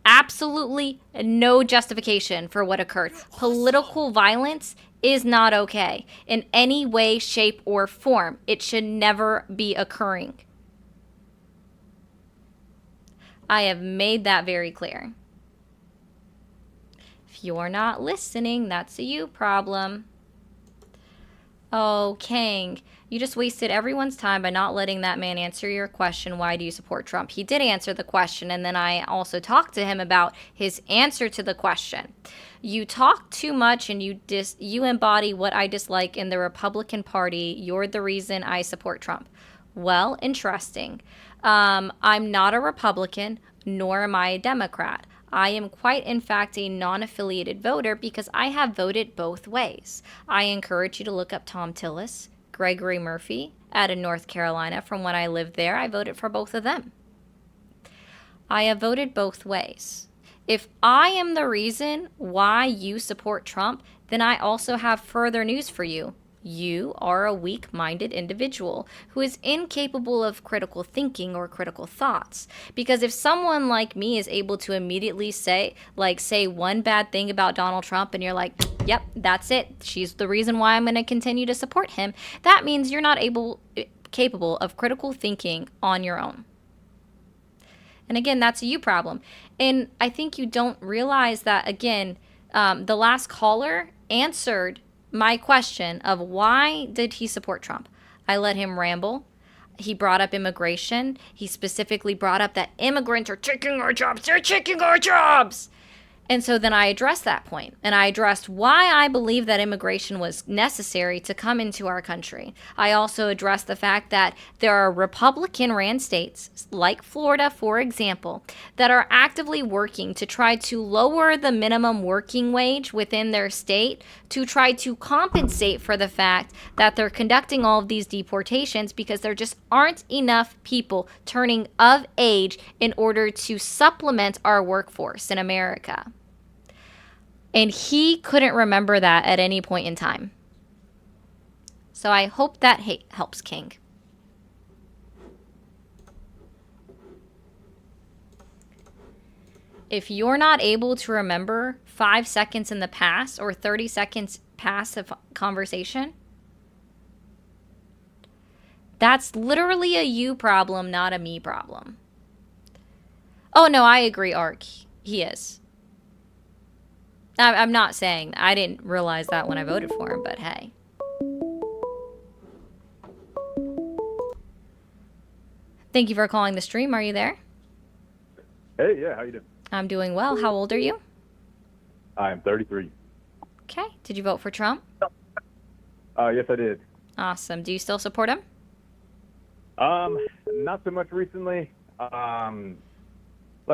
Absolutely no justification for what occurred. Political violence is not okay in any way, shape, or form. It should never be occurring. I have made that very clear. If you're not listening, that's a you problem. Oh, Kang, you just wasted everyone's time by not letting that man answer your question, why do you support Trump? He did answer the question, and then I also talked to him about his answer to the question. You talk too much and you embody what I dislike in the Republican Party. You're the reason I support Trump. Well, interesting. I'm not a Republican, nor am I a Democrat. I am quite, in fact, a non-affiliated voter because I have voted both ways. I encourage you to look up Tom Tillis, Gregory Murphy out of North Carolina. From when I lived there, I voted for both of them. I have voted both ways. If I am the reason why you support Trump, then I also have further news for you. You are a weak-minded individual who is incapable of critical thinking or critical thoughts. Because if someone like me is able to immediately say one bad thing about Donald Trump and you're like, yep, that's it. She's the reason why I'm going to continue to support him. That means you're not capable of critical thinking on your own. And again, that's a you problem. And I think you don't realize that, again, the last caller answered my question of why did he support Trump. I let him ramble. He brought up immigration. He specifically brought up that immigrants are taking our jobs. They're taking our jobs. And so then I addressed that point, and I addressed why I believe that immigration was necessary to come into our country. I also addressed the fact that there are Republican-ran states, like Florida, for example, that are actively working to try to lower the minimum working wage within their state to try to compensate for the fact that they're conducting all of these deportations because there just aren't enough people turning of age in order to supplement our workforce in America. And he couldn't remember that at any point in time. So I hope that helps, King. If you're not able to remember 5 seconds in the past or 30 seconds past of conversation, that's literally a you problem, not a me problem. Oh, no, I agree, Ark. He is. I'm not saying, I didn't realize that when I voted for him, but hey. Thank you for calling the stream. Are you there? Hey, yeah, how you doing? I'm doing well. How old are you? I am 33. Okay. Did you vote for Trump? Yes, I did. Awesome. Do you still support him? Not so much recently. Look,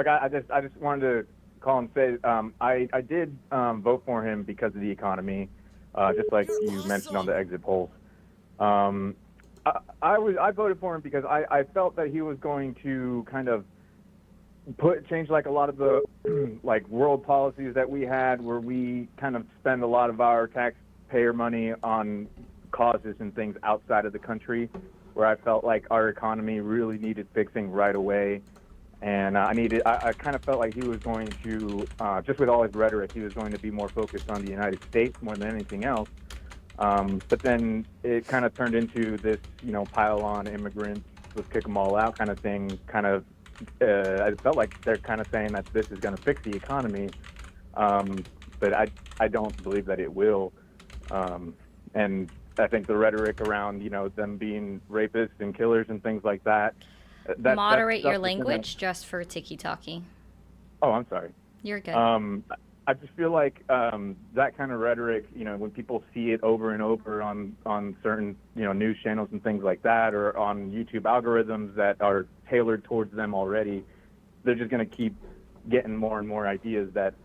I just wanted to call and say I did vote for him because of the economy, just like you mentioned on the exit polls. I voted for him because I felt that he was going to kind of change like a lot of the like world policies that we had, where we kind of spend a lot of our taxpayer money on causes and things outside of the country, where I felt like our economy really needed fixing right away. And I kind of felt like he was going to, just with all his rhetoric, he was going to be more focused on the United States more than anything else. But then it kind of turned into this, pile on immigrants, let's kick them all out kind of thing. I felt like they're kind of saying that this is going to fix the economy. But I don't believe that it will. And I think the rhetoric around, them being rapists and killers and things like that. Moderate your language just for tiki-talkie. Oh, I'm sorry. You're good. I just feel like that kind of rhetoric, when people see it over and over on certain, news channels and things like that, or on YouTube algorithms that are tailored towards them already, they're just going to keep getting more and more ideas that,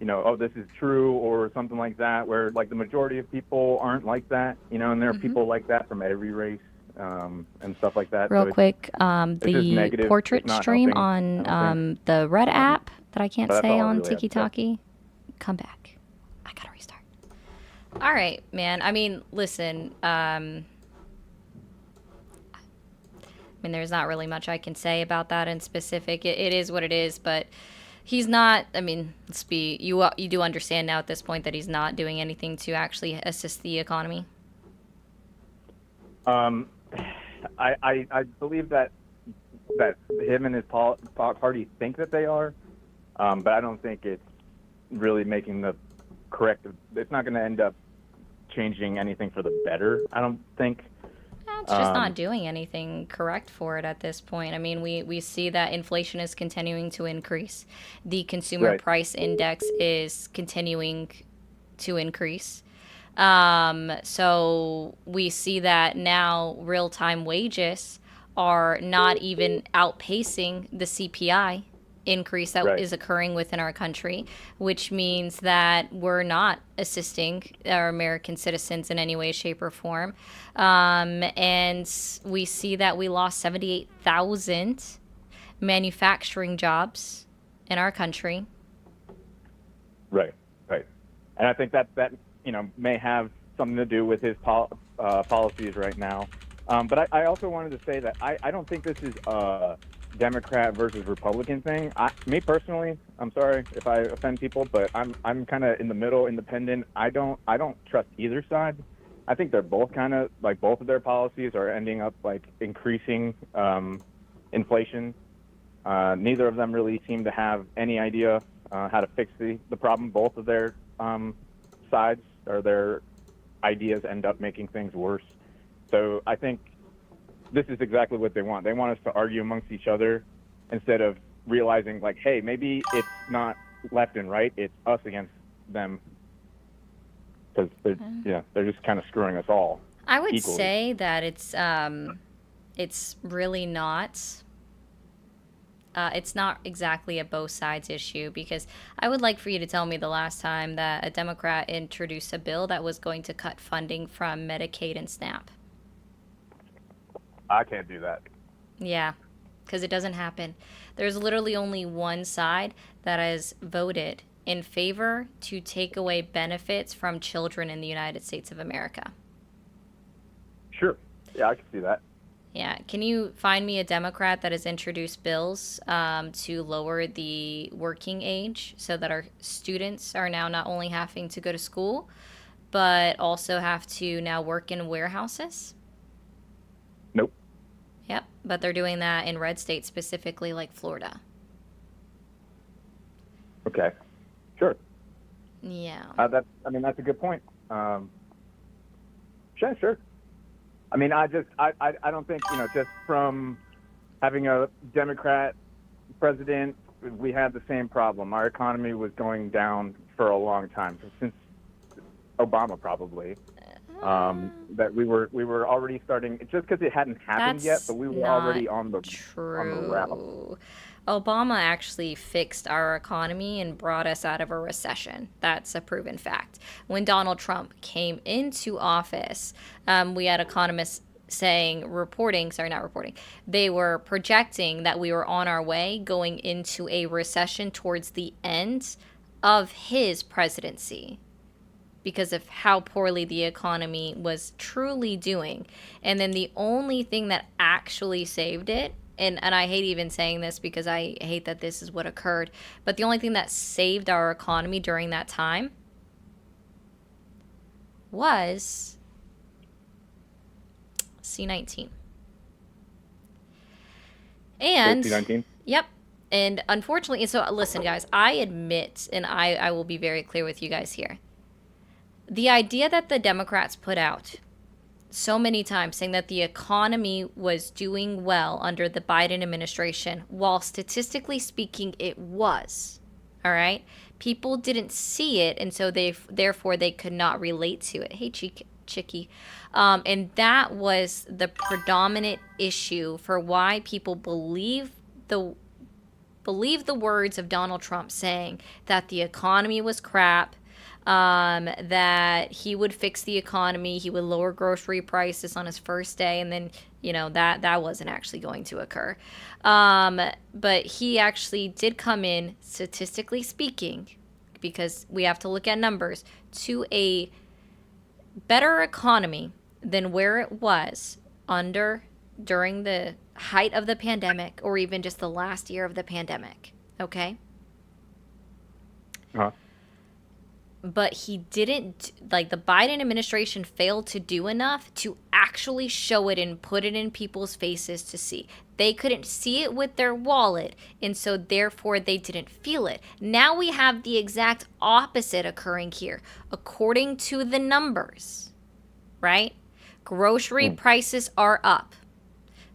oh, this is true or something like that, where like the majority of people aren't like that, and there are people like that from every race. And stuff like that. Real So quick, just the negative. portrait It's not stream helping, on the Red app that I can't But that's say all I on really have to say. Tiki-Talkie, come back. I gotta restart. All right, man. I mean, listen. There's not really much I can say about that in specific. It is what it is, but he's not. Let's be. You do understand now at this point that he's not doing anything to actually assist the economy. I believe that him and his party think that they are, but I don't think it's really making the corrective. It's not going to end up changing anything for the better, I don't think. It's just not doing anything correct for it at this point. We see that inflation is continuing to increase. The consumer Right. price index is continuing to increase. So we see that now real-time wages are not even outpacing the CPI increase that Right. is occurring within our country, which means that we're not assisting our American citizens in any way, shape, or form. And we see that we lost 78,000 manufacturing jobs in our country. Right. And I think that may have something to do with his policies right now. But I also wanted to say that I don't think this is a Democrat versus Republican thing. Me personally, I'm sorry if I offend people, but I'm kind of in the middle, independent. I don't trust either side. I think they're both kind of like, both of their policies are ending up like increasing inflation. Neither of them really seem to have any idea how to fix the problem. Both of their sides or their ideas end up making things worse. So I think this is exactly what they want. They want us to argue amongst each other instead of realizing, like, hey, maybe it's not left and right, it's us against them. Because they're just kind of screwing us all. I would equally. say that it's really not. It's not exactly a both sides issue, because I would like for you to tell me the last time that a Democrat introduced a bill that was going to cut funding from Medicaid and SNAP. I can't do that. Yeah, because it doesn't happen. There's literally only one side that has voted in favor to take away benefits from children in the United States of America. Sure. Yeah, I can see that. Yeah, can you find me a Democrat that has introduced bills to lower the working age so that our students are now not only having to go to school, but also have to now work in warehouses? Nope. Yep, but they're doing that in red states, specifically like Florida. Okay. Sure. Yeah. That's a good point. Sure. I don't think, just from having a Democrat president, we had the same problem. Our economy was going down for a long time, since Obama probably. That we were already starting, just because it hadn't happened yet, but we were already on the route. Obama actually fixed our economy and brought us out of a recession. That's a proven fact. When Donald Trump came into office, we had economists they were projecting that we were on our way going into a recession towards the end of his presidency, because of how poorly the economy was truly doing. And then the only thing that actually saved it and I hate even saying this because I hate that this is what occurred, but the only thing that saved our economy during that time was C-19. And C-19? Yep. And unfortunately, so listen, guys, I admit, and I will be very clear with you guys here. The idea that the Democrats put out so many times saying that the economy was doing well under the Biden administration, while statistically speaking, it was. All right? People didn't see it, and so therefore they could not relate to it. Hey, Chicky. And that was the predominant issue for why people believe the words of Donald Trump saying that the economy was crap, that he would fix the economy, he would lower grocery prices on his first day, and then, that wasn't actually going to occur. But he actually did come in, statistically speaking, because we have to look at numbers, to a better economy than where it was during the height of the pandemic, or even just the last year of the pandemic. Okay? Uh-huh. But he didn't, the Biden administration failed to do enough to actually show it and put it in people's faces to see. They couldn't see it with their wallet, and so therefore they didn't feel it. Now we have the exact opposite occurring here, according to the numbers, right? Grocery prices are up.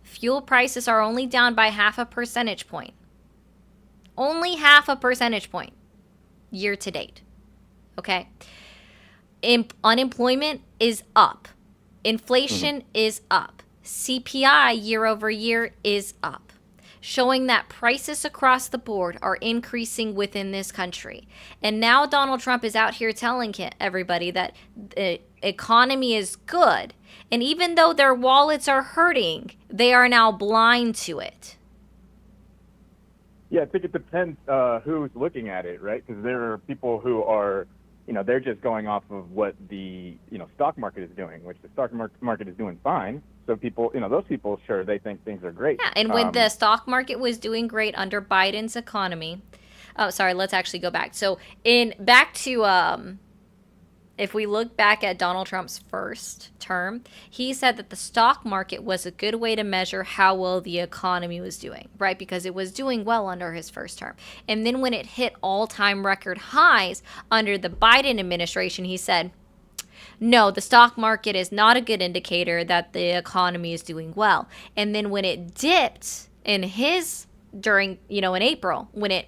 Fuel prices are only down by 0.5 percentage point. Only 0.5 percentage point year to date. Okay? Unemployment is up. Inflation is up. CPI year over year is up, showing that prices across the board are increasing within this country. And now Donald Trump is out here telling everybody that the economy is good. And even though their wallets are hurting, they are now blind to it. Yeah, I think it depends who's looking at it, right? Because there are people who are, they're just going off of what the, stock market is doing, which the stock market is doing fine. So people, those people, sure, they think things are great. Yeah, and when the stock market was doing great under Biden's economy, let's actually go back. So if we look back at Donald Trump's first term, he said that the stock market was a good way to measure how well the economy was doing, right? Because it was doing well under his first term. And then when it hit all-time record highs under the Biden administration, he said, no, the stock market is not a good indicator that the economy is doing well. And then when it dipped in April, when it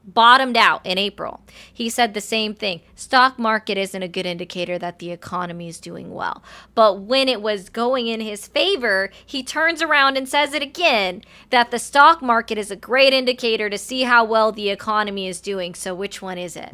bottomed out in April, he said the same thing. Stock market isn't a good indicator that the economy is doing well. But when it was going in his favor, he turns around and says it again, that the stock market is a great indicator to see how well the economy is doing. So which one is it?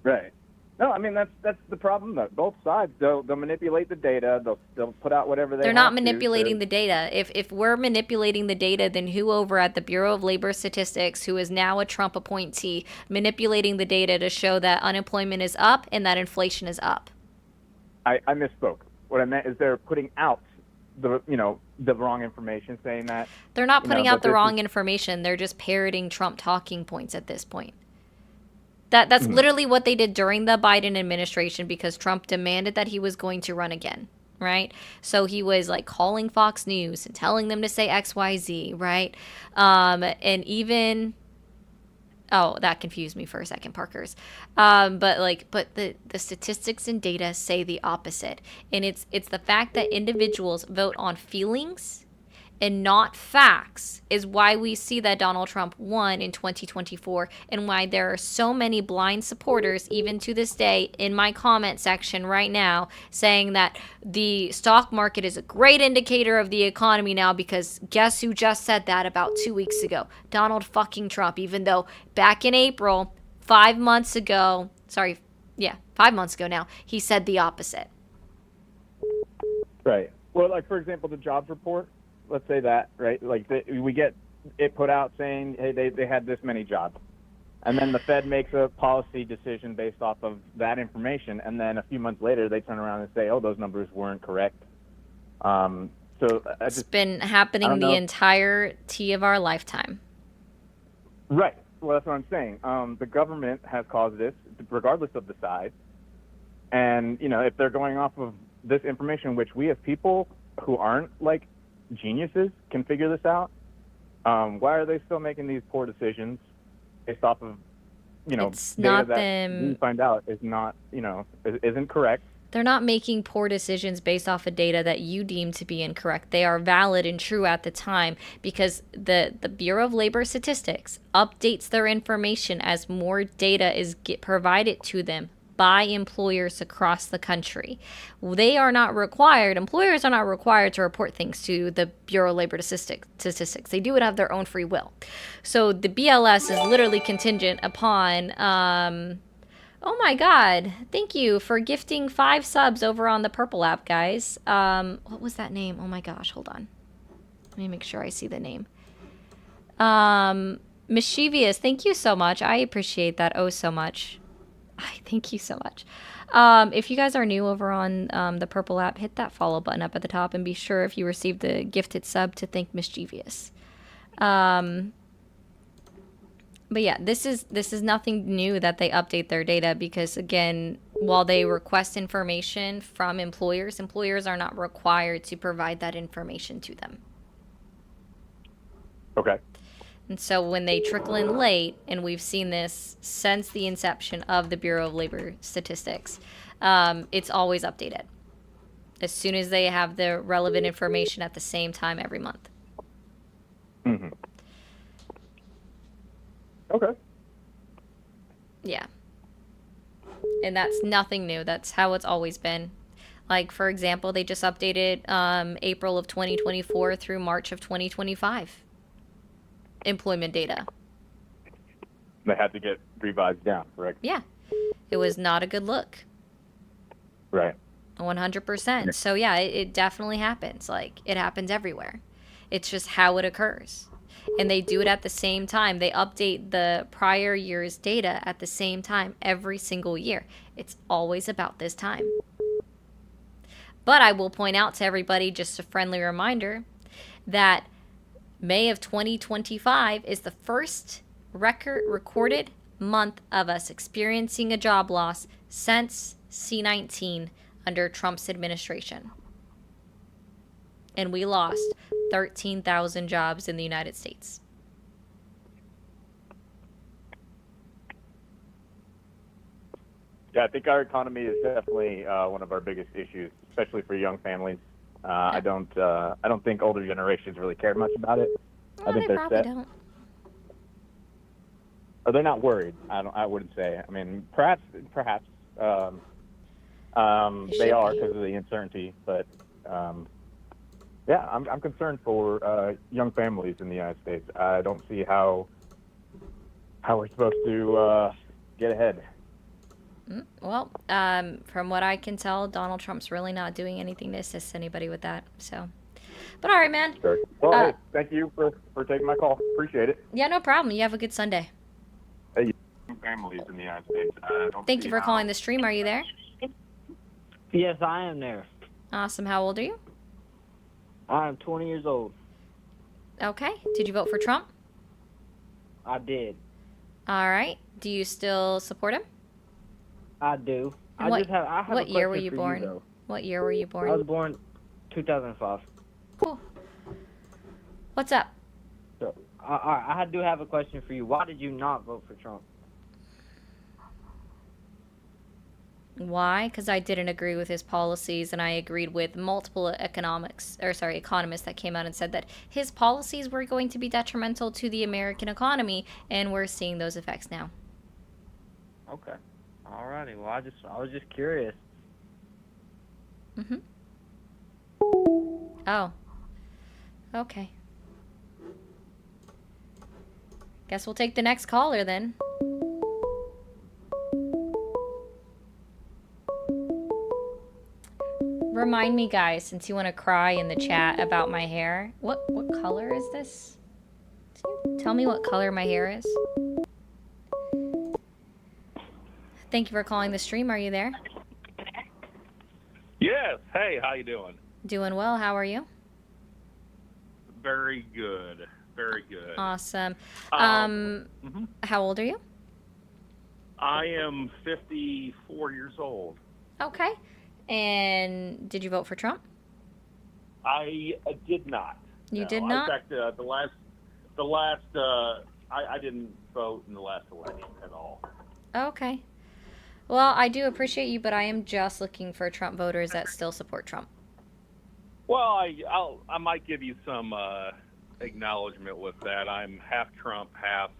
Right. No, I mean, that's the problem. Though. Both sides, they'll manipulate the data. They'll put out whatever They're not manipulating the data. If we're manipulating the data, then who over at the Bureau of Labor Statistics, who is now a Trump appointee, manipulating the data to show that unemployment is up and that inflation is up? I misspoke. What I meant is they're putting out the wrong information, saying that they're not putting out the wrong information. They're just parroting Trump talking points at this point. That's literally what they did during the Biden administration, because Trump demanded that he was going to run again, right? So he was calling Fox News and telling them to say XYZ, right? And even, that confused me for a second, Parkers. But the statistics and data say the opposite. And it's the fact that individuals vote on feelings and not facts is why we see that Donald Trump won in 2024, and why there are so many blind supporters, even to this day, in my comment section right now, saying that the stock market is a great indicator of the economy now, because guess who just said that about 2 weeks ago? Donald fucking Trump, even though back in April, 5 months ago now, he said the opposite. Right. Well, for example, the jobs report, let's say that, right? We get it put out saying, hey, they had this many jobs. And then the Fed makes a policy decision based off of that information. And then a few months later, they turn around and say, oh, those numbers weren't correct. So I It's just been I happening don't the know. entirety of our lifetime. Right. Well, that's what I'm saying. The government has caused this, regardless of the size. And if they're going off of this information, which we as people who aren't like geniuses can figure this out, why are they still making these poor decisions based off of It's data not that them. we find out is not isn't correct? They're not making poor decisions based off of data that you deem to be incorrect. They are valid and true at the time because the Bureau of Labor Statistics updates their information as more data is provided to them by employers across the country. Employers are not required to report things to the Bureau of Labor Statistics. They do it of their own free will. So the BLS is literally contingent upon oh my god, thank you for gifting 5 subs over on the Purple app, guys. What was that name? Oh my gosh, hold on. Let me make sure I see the name. Mischievous, thank you so much. I appreciate that so much. Thank you so much. If you guys are new over on the Purple app, hit that follow button up at the top and be sure if you received the gifted sub to thank Mischievous. But yeah, this is nothing new that they update their data because, again, while they request information from employers are not required to provide that information to them. Okay. And so when they trickle in late, and we've seen this since the inception of the Bureau of Labor Statistics, it's always updated as soon as they have the relevant information at the same time every month. Mm-hmm. Okay. Yeah. And that's nothing new. That's how it's always been. Like, for example, they just updated April of 2024 through March of 2025 employment data. They had to get revised down, correct? Yeah. It was not a good look. Right. 100%. So, yeah, it definitely happens. Like, it happens everywhere. It's just how it occurs. And they do it at the same time. They update the prior year's data at the same time every single year. It's always about this time. But I will point out to everybody, just a friendly reminder, that May of 2025 is the first recorded month of us experiencing a job loss since C-19 under Trump's administration. And we lost 13,000 jobs in the United States. Yeah, I think our economy is definitely one of our biggest issues, especially for young families. I don't think older generations really care much about it. I think they they're probably set. don't. Or they're not worried. I wouldn't say. I mean, perhaps they are because of the uncertainty. But yeah, I'm concerned for young families in the United States. I don't see how we're supposed to get ahead. Well, from what I can tell, Donald Trump's really not doing anything to assist anybody with that. So, but all right, man. Sure. Well, hey, thank you for taking my call. Appreciate it. Yeah, no problem. You have a good Sunday. Hey, families in the United States. Thank you for calling the stream. Are you there? Yes, I am there. Awesome. How old are you? I'm 20 years old. Okay. Did you vote for Trump? I did. All right. Do you still support him? I do. And I have what a year were question you for born? though. What year were you born? I was born 2005. Cool. What's up? So, I do have a question for you. Why did you not vote for Trump? Why? Because I didn't agree with his policies, and I agreed with multiple economists that came out and said that his policies were going to be detrimental to the American economy, and we're seeing those effects now. Okay. Alrighty. Well, I was just curious. Mhm. Oh. Okay. Guess we'll take the next caller then. Remind me, guys, since you want to cry in the chat about my hair. What color is this? Tell me what color my hair is. Thank you for calling the stream. Are you there? Yes. Hey, how you doing? Doing well. How are you? Very good. Very good. Awesome. Mhm. How old are you? I am 54 years old. Okay. And did you vote for Trump? I did not. You No. did not? In fact, I didn't vote in the last election at all. Okay. Well, I do appreciate you, but I am just looking for Trump voters that still support Trump. Well, I might give you some acknowledgement with that. I'm half Trump, half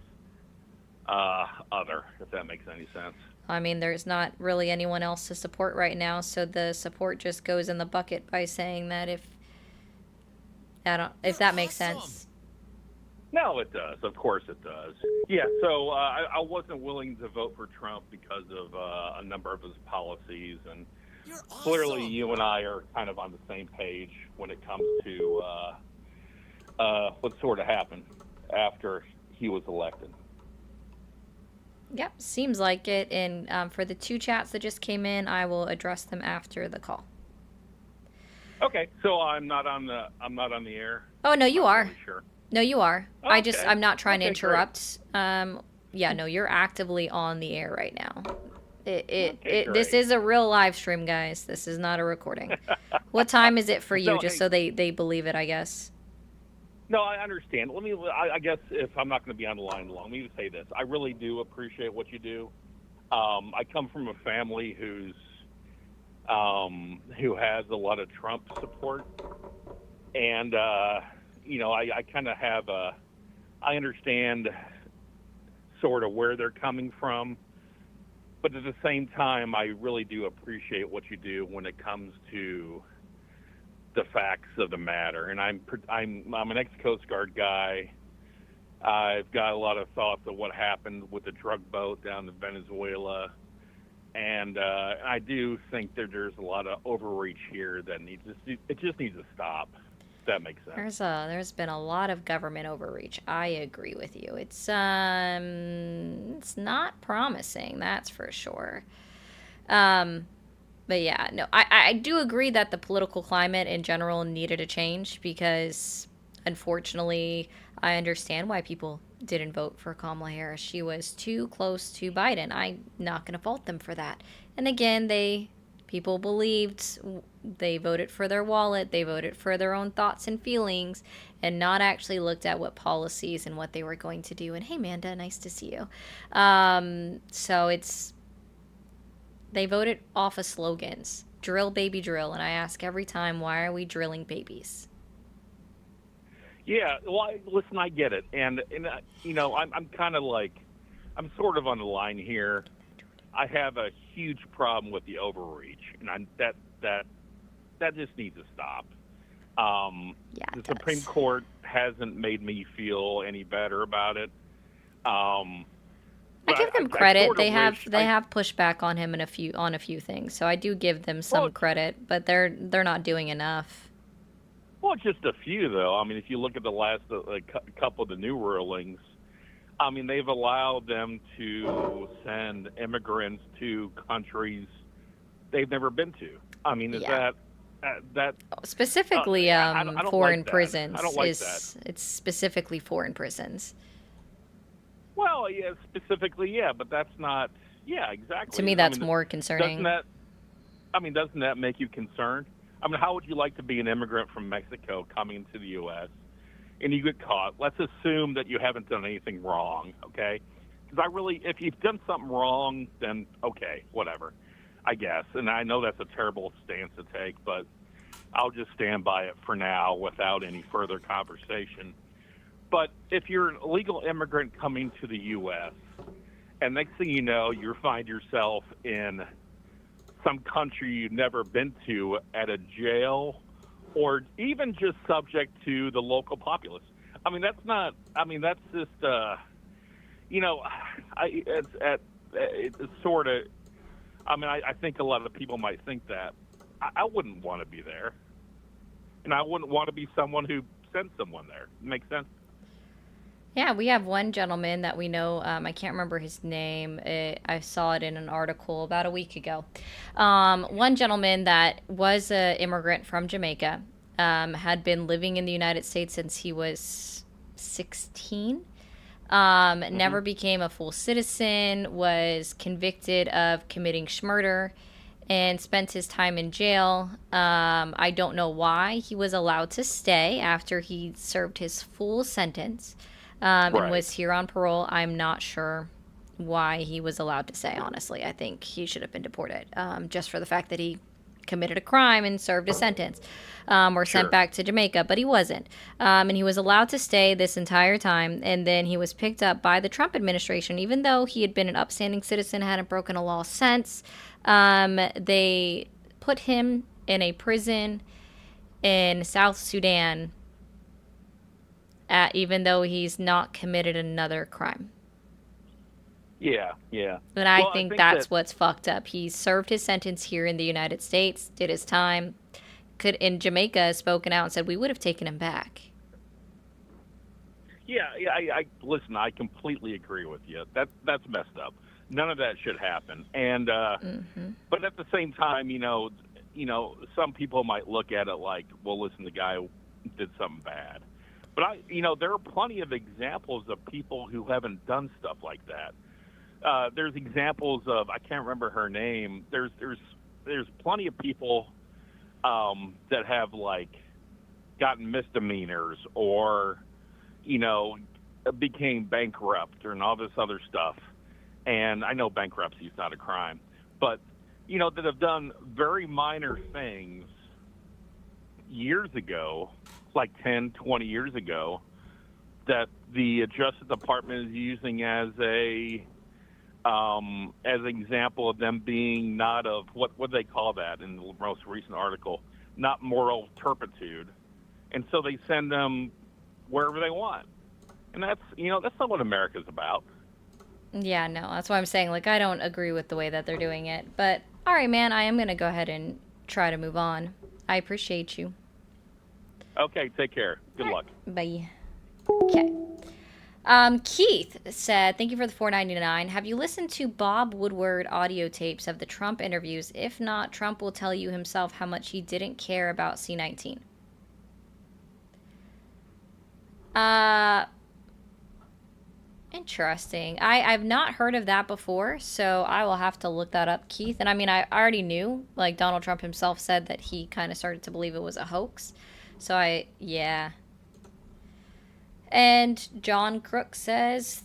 other, if that makes any sense. I mean, there's not really anyone else to support right now, so the support just goes in the bucket by saying that if that makes sense. No, it does. Of course it does. Yeah, so I wasn't willing to vote for Trump because of a number of his policies, and clearly you and I are kind of on the same page when it comes to what sort of happened after he was elected. Yep, seems like it. And for the 2 chats that just came in, I will address them after the call. Okay, so I'm not on the air. Oh no, you are. Really sure. No, you are. Okay. I'm not trying to Okay, interrupt. Yeah, no, you're actively on the air right now. This great. is a real live stream, guys. This is not a recording. What time is it for you? So, Just so they believe it, I guess. No, I understand. I guess if I'm not going to be on the line long, let me say this. I really do appreciate what you do. I come from a family who has a lot of Trump support. And, I kind of have I understand sort of where they're coming from. But at the same time, I really do appreciate what you do when it comes to the facts of the matter. And I'm an ex-Coast Guard guy. I've got a lot of thoughts of what happened with the drug boat down in Venezuela. And I do think that there's a lot of overreach here that it just needs to stop. If that makes sense. There's been a lot of government overreach. I agree with you. It's not promising, that's for sure. But yeah, no, I do agree that the political climate in general needed a change because, unfortunately, I understand why people didn't vote for Kamala Harris. She was too close to Biden. I'm not going to fault them for that. And again, people believed, they voted for their wallet, they voted for their own thoughts and feelings, and not actually looked at what policies and what they were going to do. And hey, Manda, nice to see you. So they voted off of slogans. Drill, baby, drill. And I ask every time, why are we drilling babies? Yeah, well, listen, I get it. And I'm kind of like, I'm sort of on the line here. I have a huge problem with the overreach, and that just needs to stop. The Supreme Court hasn't made me feel any better about it. I give them credit. They have pushed back on him on a few things, so I do give them some credit, but they're not doing enough. Well, just a few though. I mean, if you look at the last couple of the new rulings, I mean, they've allowed them to send immigrants to countries they've never been to. I mean, is that specifically I don't foreign like that. prisons? I don't like that. It's specifically foreign prisons. Well, yeah, specifically, yeah, but that's not. Yeah, exactly. To me, that's more concerning. Doesn't that make you concerned? I mean, how would you like to be an immigrant from Mexico coming to the U.S. and you get caught? Let's assume that you haven't done anything wrong, okay? Because if you've done something wrong, then okay, whatever, I guess. And I know that's a terrible stance to take, but I'll just stand by it for now without any further conversation. But if you're an illegal immigrant coming to the U.S., and next thing you know, you find yourself in some country you've never been to at a jail, or even just subject to the local populace. I mean, that's just, it's sort of, I think a lot of people might think that. I wouldn't want to be there. And I wouldn't want to be someone who sent someone there. Makes sense? Yeah, we have one gentleman that we know. I can't remember his name. I saw it in an article about a week ago. One gentleman that was an immigrant from Jamaica. had been living in the United States since he was 16. Never became a full citizen, was convicted of committing murder, and spent his time in jail. I don't know why he was allowed to stay after he served his full sentence and was here on parole. I'm not sure why he was allowed to stay, honestly. I think he should have been deported just for the fact that he committed a crime and served a sentence or sent back to Jamaica, but he wasn't. And he was allowed to stay this entire time, and then he was picked up by the Trump administration, even though he had been an upstanding citizen, hadn't broken a law since. They put him in a prison in South Sudan, even though he's not committed another crime. Yeah, yeah. And I think that's what's fucked up. He served his sentence here in the United States, did his time, in Jamaica, spoken out and said we would have taken him back. Yeah, I listen, I completely agree with you. That's messed up. None of that should happen. And but at the same time, you know, some people might look at it like, well, listen, the guy did something bad. But there are plenty of examples of people who haven't done stuff like that. There's examples of, I can't remember her name. There's plenty of people that have like gotten misdemeanors or became bankrupt and all this other stuff. And I know bankruptcy is not a crime, but that have done very minor things years ago, like 10, 20 years ago, that the Justice Department is using as an example of them being not of what they call that in the most recent article, not moral turpitude, and so they send them wherever they want, and that's not what America's about. Yeah, no, that's why I'm saying, like, I don't agree with the way that they're doing it, but all right, man, I am gonna go ahead and try to move on. I appreciate you. Okay, take care. Good luck. Bye. Okay. Keith said, thank you for the $4.99. Have you listened to Bob Woodward audio tapes of the Trump interviews? If not, Trump will tell you himself how much he didn't care about C-19. Interesting. I've not heard of that before, so I will have to look that up, Keith. And I mean, I already knew, like, Donald Trump himself said that he kind of started to believe it was a hoax. So yeah. And John Crook says,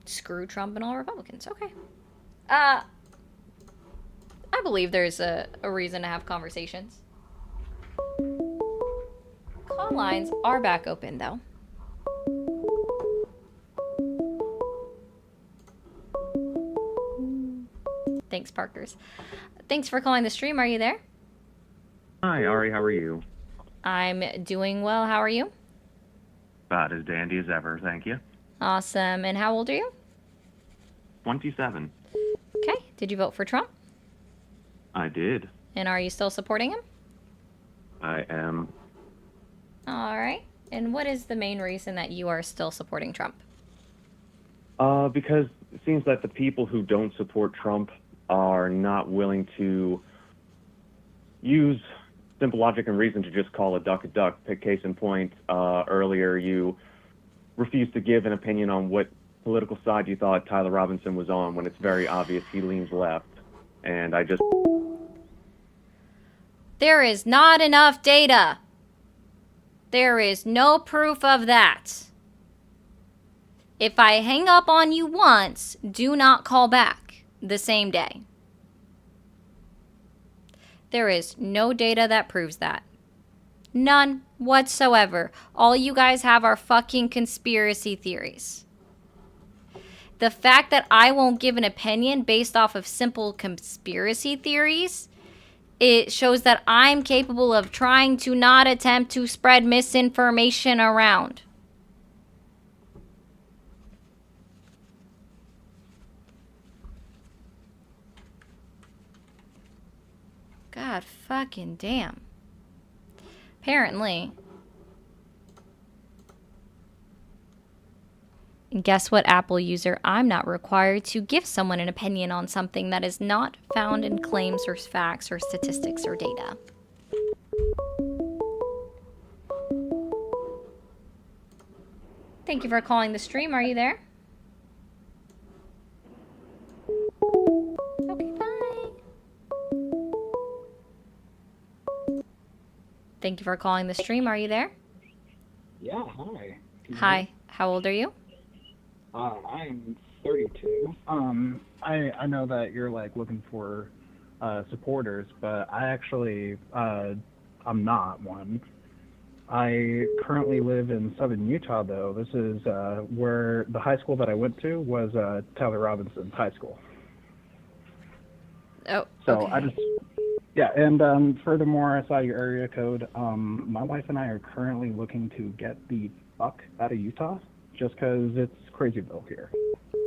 screw Trump and all Republicans. Okay. I believe there's a reason to have conversations. Call lines are back open, though. Thanks, Parkers. Thanks for calling the stream. Are you there? Hi, Ari. How are you? I'm doing well. How are you? About as dandy as ever, thank you. Awesome. And how old are you? 27. Okay. Did you vote for Trump? I did. And are you still supporting him? I am. All right. And what is the main reason that you are still supporting Trump? Because it seems that the people who don't support Trump are not willing to use simple logic and reason to just call a duck a duck. Case in point, earlier you refused to give an opinion on what political side you thought Tyler Robinson was on when it's very obvious he leans left. And I just... There is not enough data. There is no proof of that. If I hang up on you once, do not call back the same day. There is no data that proves that. None whatsoever. All you guys have are fucking conspiracy theories. The fact that I won't give an opinion based off of simple conspiracy theories, it shows that I'm capable of trying to not attempt to spread misinformation around. God fucking damn. Apparently. And guess what, Apple user? I'm not required to give someone an opinion on something that is not found in claims or facts or statistics or data. Thank you for calling the stream. Are you there? Okay, bye. Thank you for calling the stream. Are you there? Yeah, hi. Hi. How old are you? I'm 32. I know that you're like looking for supporters, but I actually I'm not one. I currently live in southern Utah, though. This is where the high school that I went to was Tyler Robinson High School. Oh, So okay. I just, yeah, and furthermore, I saw your area code. My wife and I are currently looking to get the fuck out of Utah just because it's crazyville here.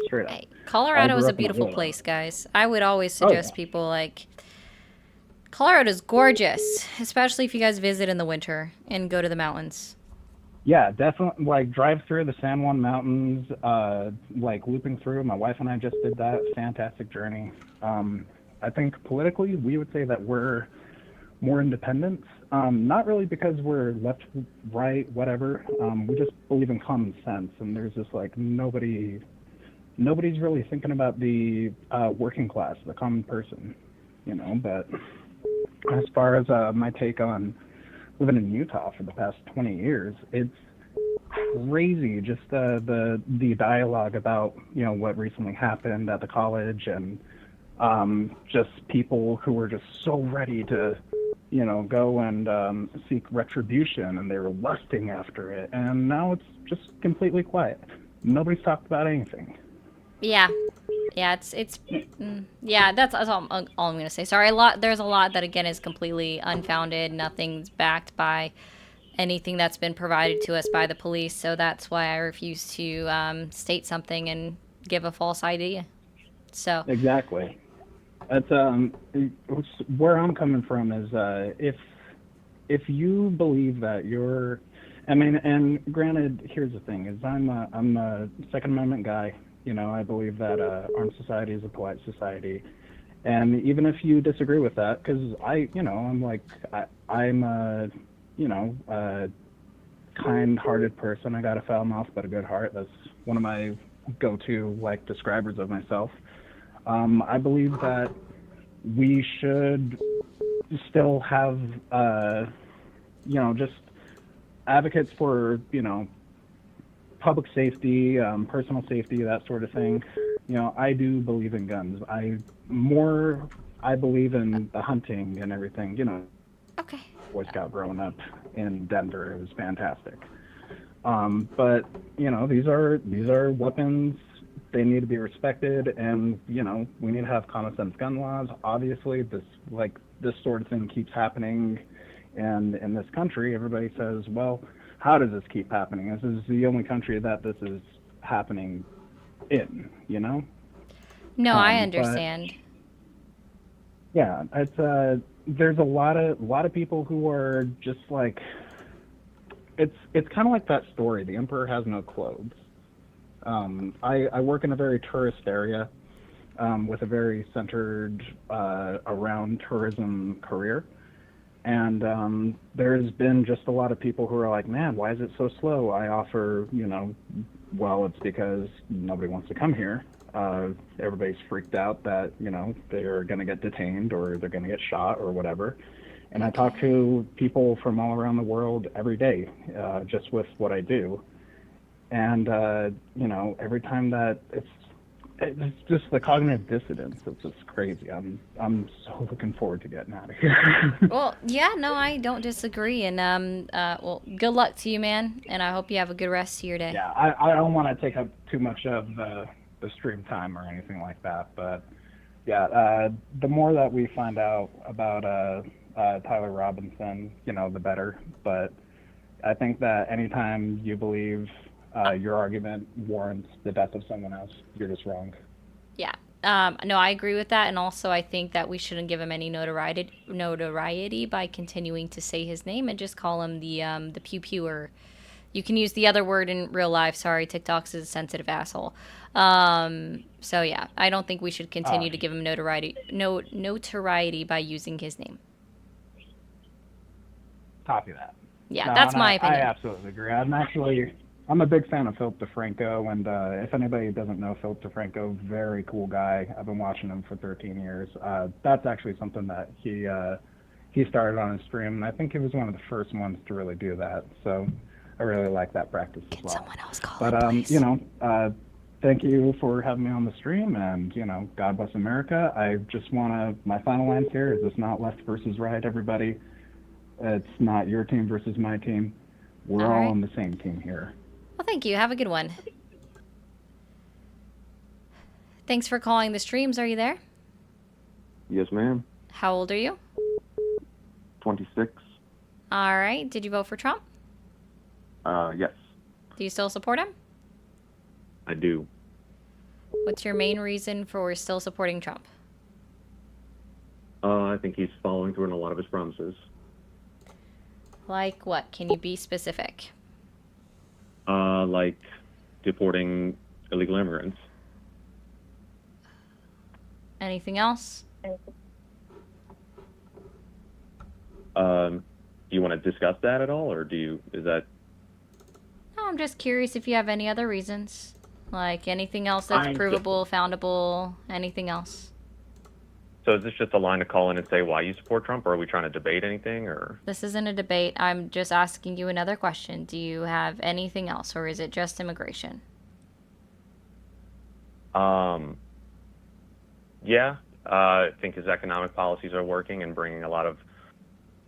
Straight up. Colorado I is grew a up in a beautiful rural place, guys. I would always Oh, suggest yeah. people like Colorado's gorgeous, especially if you guys visit in the winter and go to the mountains. Yeah, definitely. Like drive through the San Juan Mountains, like looping through. My wife and I just did that. Fantastic journey. I think politically, we would say that we're more independent. Not really because we're left, right, whatever. We just believe in common sense, and there's just like nobody's really thinking about the working class, the common person, you know. But as far as my take on living in Utah for the past 20 years, it's crazy. Just the dialogue about, you know, what recently happened at the college, and just people who were just so ready to, you know, go and seek retribution, and they were lusting after it. And now it's just completely quiet. Nobody's talked about anything. Yeah, yeah, yeah. That's all I'm gonna say. Sorry, there's a lot that again is completely unfounded. Nothing's backed by anything that's been provided to us by the police. So that's why I refuse to state something and give a false idea. So Exactly. That's where I'm coming from is if you believe that you're, I mean, and granted, here's the thing: is I'm a Second Amendment guy. You know, I believe that armed society is a polite society, and even if you disagree with that, because I'm a, you know, a kind-hearted person. I got a foul mouth but a good heart. That's one of my go-to like describers of myself. I believe that we should still have, you know, just advocates for, you know, public safety, personal safety, that sort of thing. You know, I do believe in guns. I believe in the hunting and everything. You know, okay. Boy Scout growing up in Denver, it was fantastic. But you know, these are weapons. They need to be respected, and you know, we need to have common sense gun laws. Obviously, this sort of thing keeps happening, and in this country, everybody says, well, how does this keep happening? This is the only country that this is happening in, you know? no, I but- understand. Yeah, it's there's a lot of people who are just like, it's kind of like that story, The Emperor Has No Clothes. I work in a very tourist area with a very centered around tourism career. And there's been just a lot of people who are like, man, why is it so slow? I offer, you know, well, it's because nobody wants to come here. Everybody's freaked out that, you know, they're going to get detained or they're going to get shot or whatever. And I talk to people from all around the world every day, just with what I do. And, you know, every time that it's just the cognitive dissonance. It's just crazy. I'm so looking forward to getting out of here. Well, yeah, no, I don't disagree. And well, good luck to you, man. And I hope you have a good rest of your day. Yeah, I don't want to take up too much of the stream time or anything like that. But yeah, the more that we find out about Tyler Robinson, you know, the better. But I think that anytime you believe your argument warrants the death of someone else, you're just wrong. Yeah. No, I agree with that. And also, I think that we shouldn't give him any notoriety by continuing to say his name and just call him the pew pewer. You can use the other word in real life. Sorry, TikTok's a sensitive asshole. So yeah, I don't think we should continue to give him notoriety by using his name. Copy that. Yeah, No, that's and my opinion. I absolutely agree. I'm actually, I'm a big fan of Philip DeFranco, and if anybody doesn't know Philip DeFranco, very cool guy. I've been watching him for 13 years. That's actually something that he started on his stream, and I think he was one of the first ones to really do that. So I really like that practice as well. Someone else call But thank you for having me on the stream, and God bless America. I just want to. My final lines here is it's not left versus right, everybody. It's not your team versus my team. We're All all right. on the same team here. Well, thank you. Have a good one. Thanks for calling the streams. Are you there? Yes, ma'am. How old are you? 26. All right. Did you vote for Trump? Yes, Do you still support him? I do. What's your main reason for still supporting Trump? I think he's following through on a lot of his promises. Like what? Can you be specific? Like deporting illegal immigrants. Anything else? Do you want to discuss that at all, or is that? No, I'm just curious if you have any other reasons. Like anything else that's provable, foundable, anything else. So is this just a line to call in and say why you support Trump, or are we trying to debate anything, or? This isn't a debate. I'm just asking you another question. Do you have anything else, or is it just immigration? Yeah, I think his economic policies are working and bringing a lot of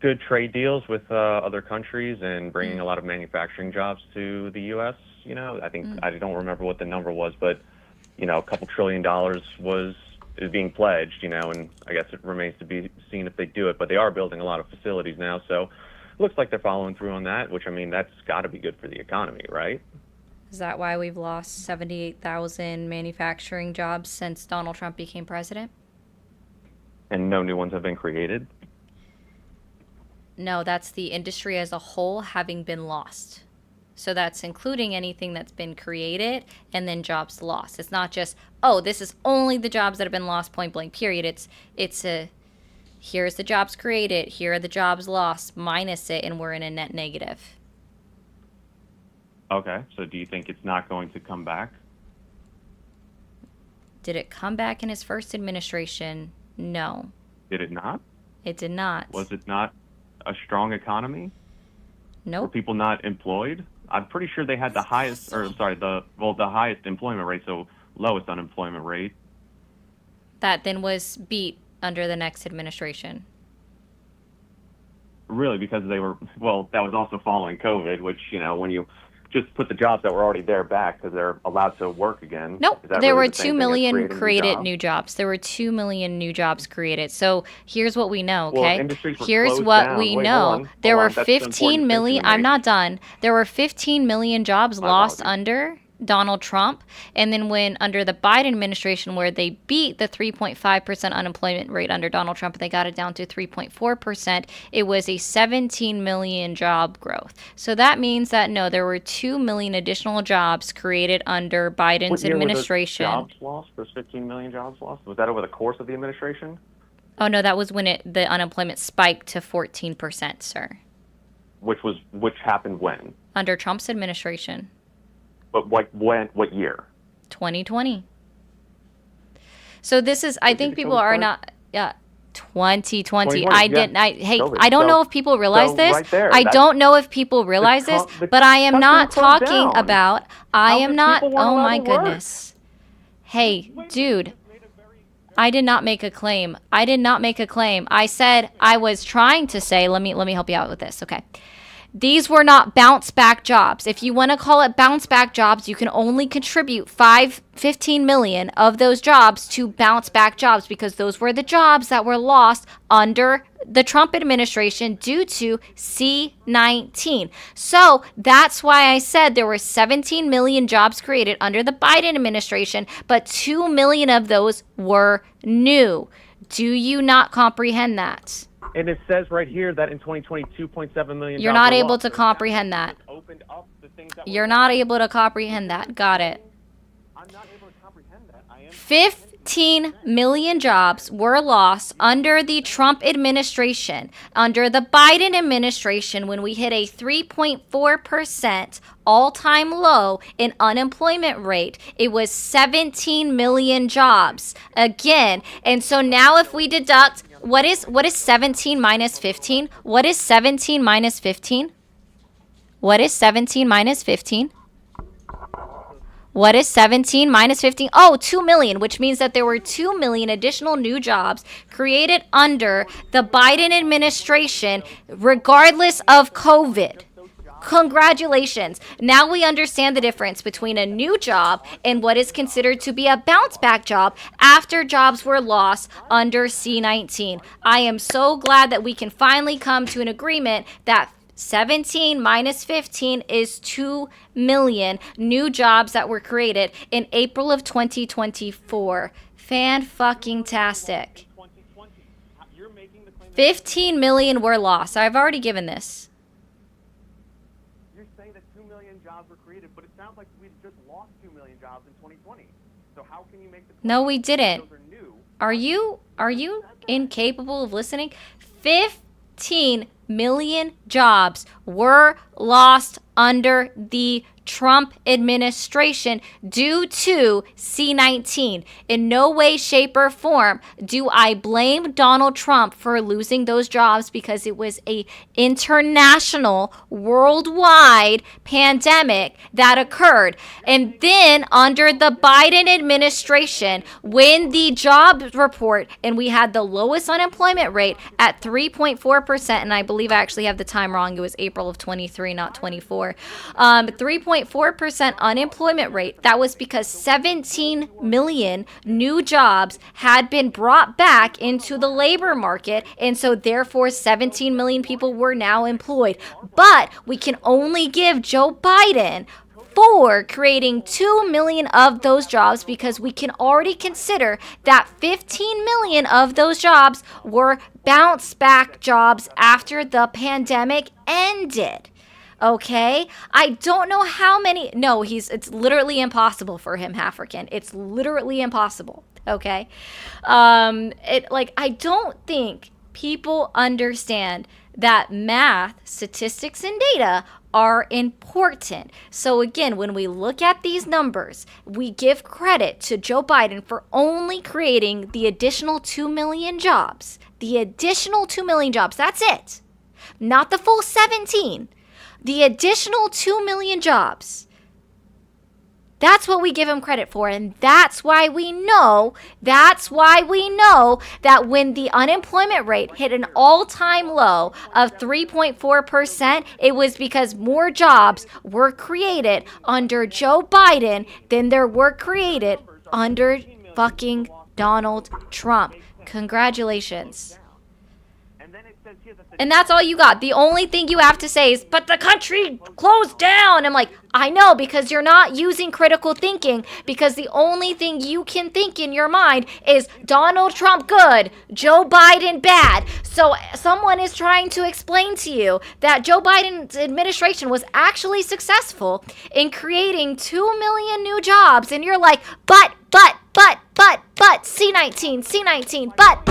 good trade deals with other countries and bringing a lot of manufacturing jobs to the U.S. I think I don't remember what the number was, but a couple $1 trillion is being pledged, and I guess it remains to be seen if they do it. But they are building a lot of facilities now, so it looks like they're following through on that. Which that's got to be good for the economy, right? Is that why we've lost 78,000 manufacturing jobs since Donald Trump became president? And no new ones have been created. No, that's the industry as a whole having been lost. So that's including anything that's been created and then jobs lost. It's not just, oh, this is only the jobs that have been lost, point blank, period. It's here's the jobs created, here are the jobs lost, minus it, and we're in a net negative. Okay, so do you think it's not going to come back? Did it come back in his first administration? No, Did it not? it did not. Was it not a strong economy? Were Nope. people not employed? I'm pretty sure they had the highest, the highest employment rate, so lowest unemployment rate. That then was beat under the next administration. Really, because that was also following COVID, which, when you just put the jobs that were already there back because they're allowed to work again. Nope. Is that There really were the 2 same thing as million creating created new jobs. There were 2 million new jobs created. So here's what we know, Well, okay? industries were Here's closed what down. we Wait, know. hold on. There Hold were on. That's an important 15 million. distinction to I'm make. not done. There were 15 million jobs My lost apologies. under Donald Trump. And then when under the Biden administration, where they beat the 3.5% unemployment rate under Donald Trump, and they got it down to 3.4%, it was a 17 million job growth. So that means that, no, there were 2 million additional jobs created under Biden's What year administration. were those jobs lost? Those 15 million jobs lost? Was that over the course of the administration? Oh, no, that was when the unemployment spiked to 14%, sir. Which happened when? Under Trump's administration, But what year? 2020. So this is, I think people are not, 2020. 2020, I yeah. didn't, COVID. I don't So- know if people realize so this. right there, I that's- don't know if people realize this, but I am country not closed talking down. about, How did people weren't oh allowed my to work? goodness. Hey, dude. I did not make a claim. I did not make a claim. I said, I was trying to say, let me help you out with this, okay? These were not bounce back jobs. If you want to call it bounce back jobs, you can only contribute 15 million of those jobs to bounce back jobs, because those were the jobs that were lost under the Trump administration due to C-19. So that's why I said there were 17 million jobs created under the Biden administration, but 2 million of those were new. Do you not comprehend that? And it says right here that in 2020, 2.7 million You're jobs not were able lost. to comprehend that. Opened up the things that were You're not able to comprehend that. Got it. I'm not able to comprehend that. I am. 15 million jobs were lost under the Trump administration. Under the Biden administration, when we hit a 3.4% all-time low in unemployment rate, it was 17 million jobs again. And so now if we deduct, what is 17 minus 15? What is 17 minus 15? What is 17 minus 15? What is 17 minus 15? Oh, 2 million, which means that there were 2 million additional new jobs created under the Biden administration, regardless of COVID. Congratulations. Now we understand the difference between a new job and what is considered to be a bounce back job after jobs were lost under C-19. I am so glad that we can finally come to an agreement that 17 minus 15 is 2 million new jobs that were created in April of 2024. Fan-fucking-tastic. 15 million were lost. I've already given this. You're saying that 2 million jobs were created, but it sounds like we just lost 2 million jobs in 2020. So how can you make the No, we didn't. Are you incapable of listening? 15 million jobs were lost under the Trump administration due to C-19. In no way, shape, or form do I blame Donald Trump for losing those jobs, because it was a international, worldwide pandemic that occurred. And then under the Biden administration, when the job report, and we had the lowest unemployment rate at 3.4%, and I believe I actually have the time wrong, it was April of 23, not 24, 3.4% unemployment rate. That was because 17 million new jobs had been brought back into the labor market, and so therefore 17 million people were now employed. But we can only give Joe Biden for creating 2 million of those jobs, because we can already consider that 15 million of those jobs were bounce back jobs after the pandemic ended. Okay, I don't know how many. No, it's literally impossible for him, African. It's literally impossible. Okay, I don't think people understand that math, statistics, and data are important. So again, when we look at these numbers, we give credit to Joe Biden for only creating the additional 2 million jobs. The additional 2 million jobs. That's it. Not the full 17. The additional 2 million jobs. That's what we give him credit for. And that's why we know that when the unemployment rate hit an all-time low of 3.4%, it was because more jobs were created under Joe Biden than there were created under fucking Donald Trump. Congratulations. And that's all you got. The only thing you have to say is, but the country closed down. I'm like, I know, because you're not using critical thinking, because the only thing you can think in your mind is Donald Trump good, Joe Biden bad. So someone is trying to explain to you that Joe Biden's administration was actually successful in creating 2 million new jobs. And you're like, but, C-19, but,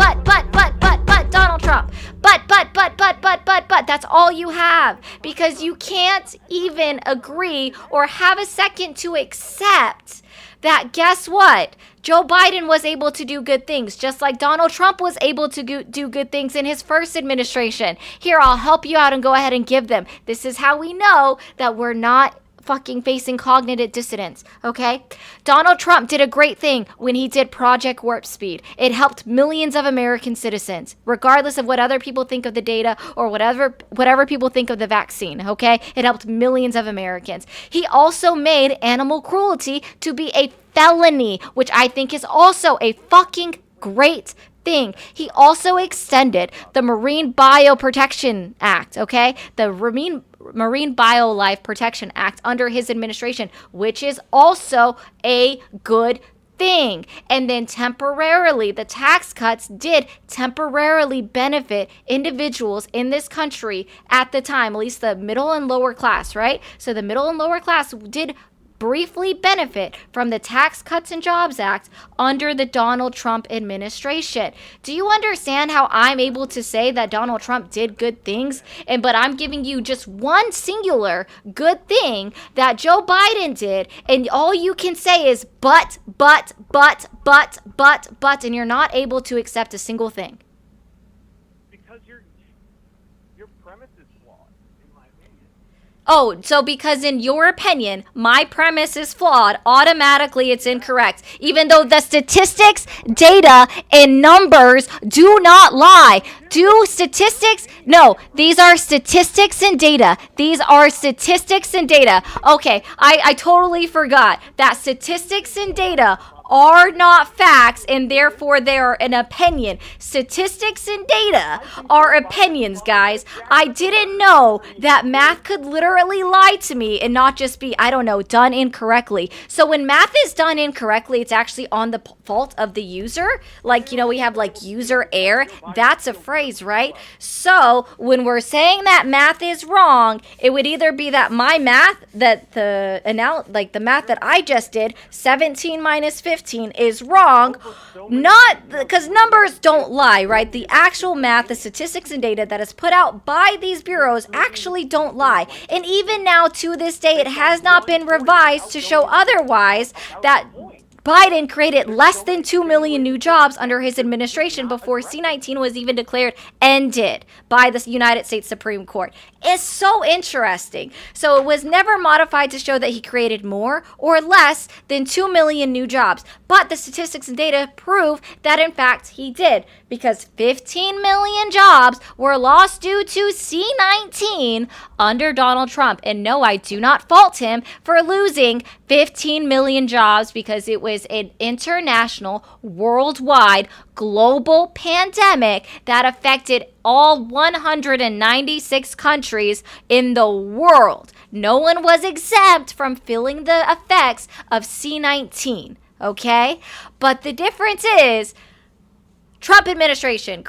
Donald Trump, but, that's all you have, because you can't even agree or have a second to accept that, guess what? Joe Biden was able to do good things, just like Donald Trump was able to do good things in his first administration. Here, I'll help you out and go ahead and give them. This is how we know that we're not fucking facing cognitive dissonance, okay? Donald Trump did a great thing when he did Project Warp Speed. It helped millions of American citizens, regardless of what other people think of the data or whatever people think of the vaccine, okay? It helped millions of Americans. He also made animal cruelty to be a felony, which I think is also a fucking great thing. He also extended the Marine Bioprotection Act, okay? The Marine BioLife Protection Act under his administration, which is also a good thing. And then temporarily, the tax cuts did temporarily benefit individuals in this country at the time, at least the middle and lower class, right? So the middle and lower class did briefly benefit from the Tax Cuts and Jobs Act under the Donald Trump administration. Do you understand how I'm able to say that Donald Trump did good things, but I'm giving you just one singular good thing that Joe Biden did, and all you can say is but, and you're not able to accept a single thing. Because your premise is flawed, in my opinion. Oh, so because in your opinion, my premise is flawed, automatically it's incorrect. Even though the statistics, data, and numbers do not lie. Do statistics? No, these are statistics and data. These are statistics and data. Okay, I totally forgot that statistics and data are not facts, and therefore they are an opinion. Statistics and data are opinions, guys. I didn't know that math could literally lie to me and not just be, I don't know, done incorrectly. So when math is done incorrectly, it's actually on the fault of the user. Like, you know, we have like user error. That's a phrase, right? So when we're saying that math is wrong, it would either be that my math, that the math that I just did, 17 minus 15 is wrong, not because numbers don't lie, right? The actual math, the statistics and data that is put out by these bureaus actually don't lie. And even now to this day, it has not been revised to show otherwise, that Biden created less than 2 million new jobs under his administration before C-19 was even declared ended by the United States Supreme Court. It's so interesting. So it was never modified to show that he created more or less than 2 million new jobs. But the statistics and data prove that in fact he did, because 15 million jobs were lost due to C-19 under Donald Trump. And no, I do not fault him for losing 15 million jobs, because it was an international, worldwide, global pandemic that affected all 196 countries in the world. No one was exempt from feeling the effects of C-19, okay? But the difference is, Trump administration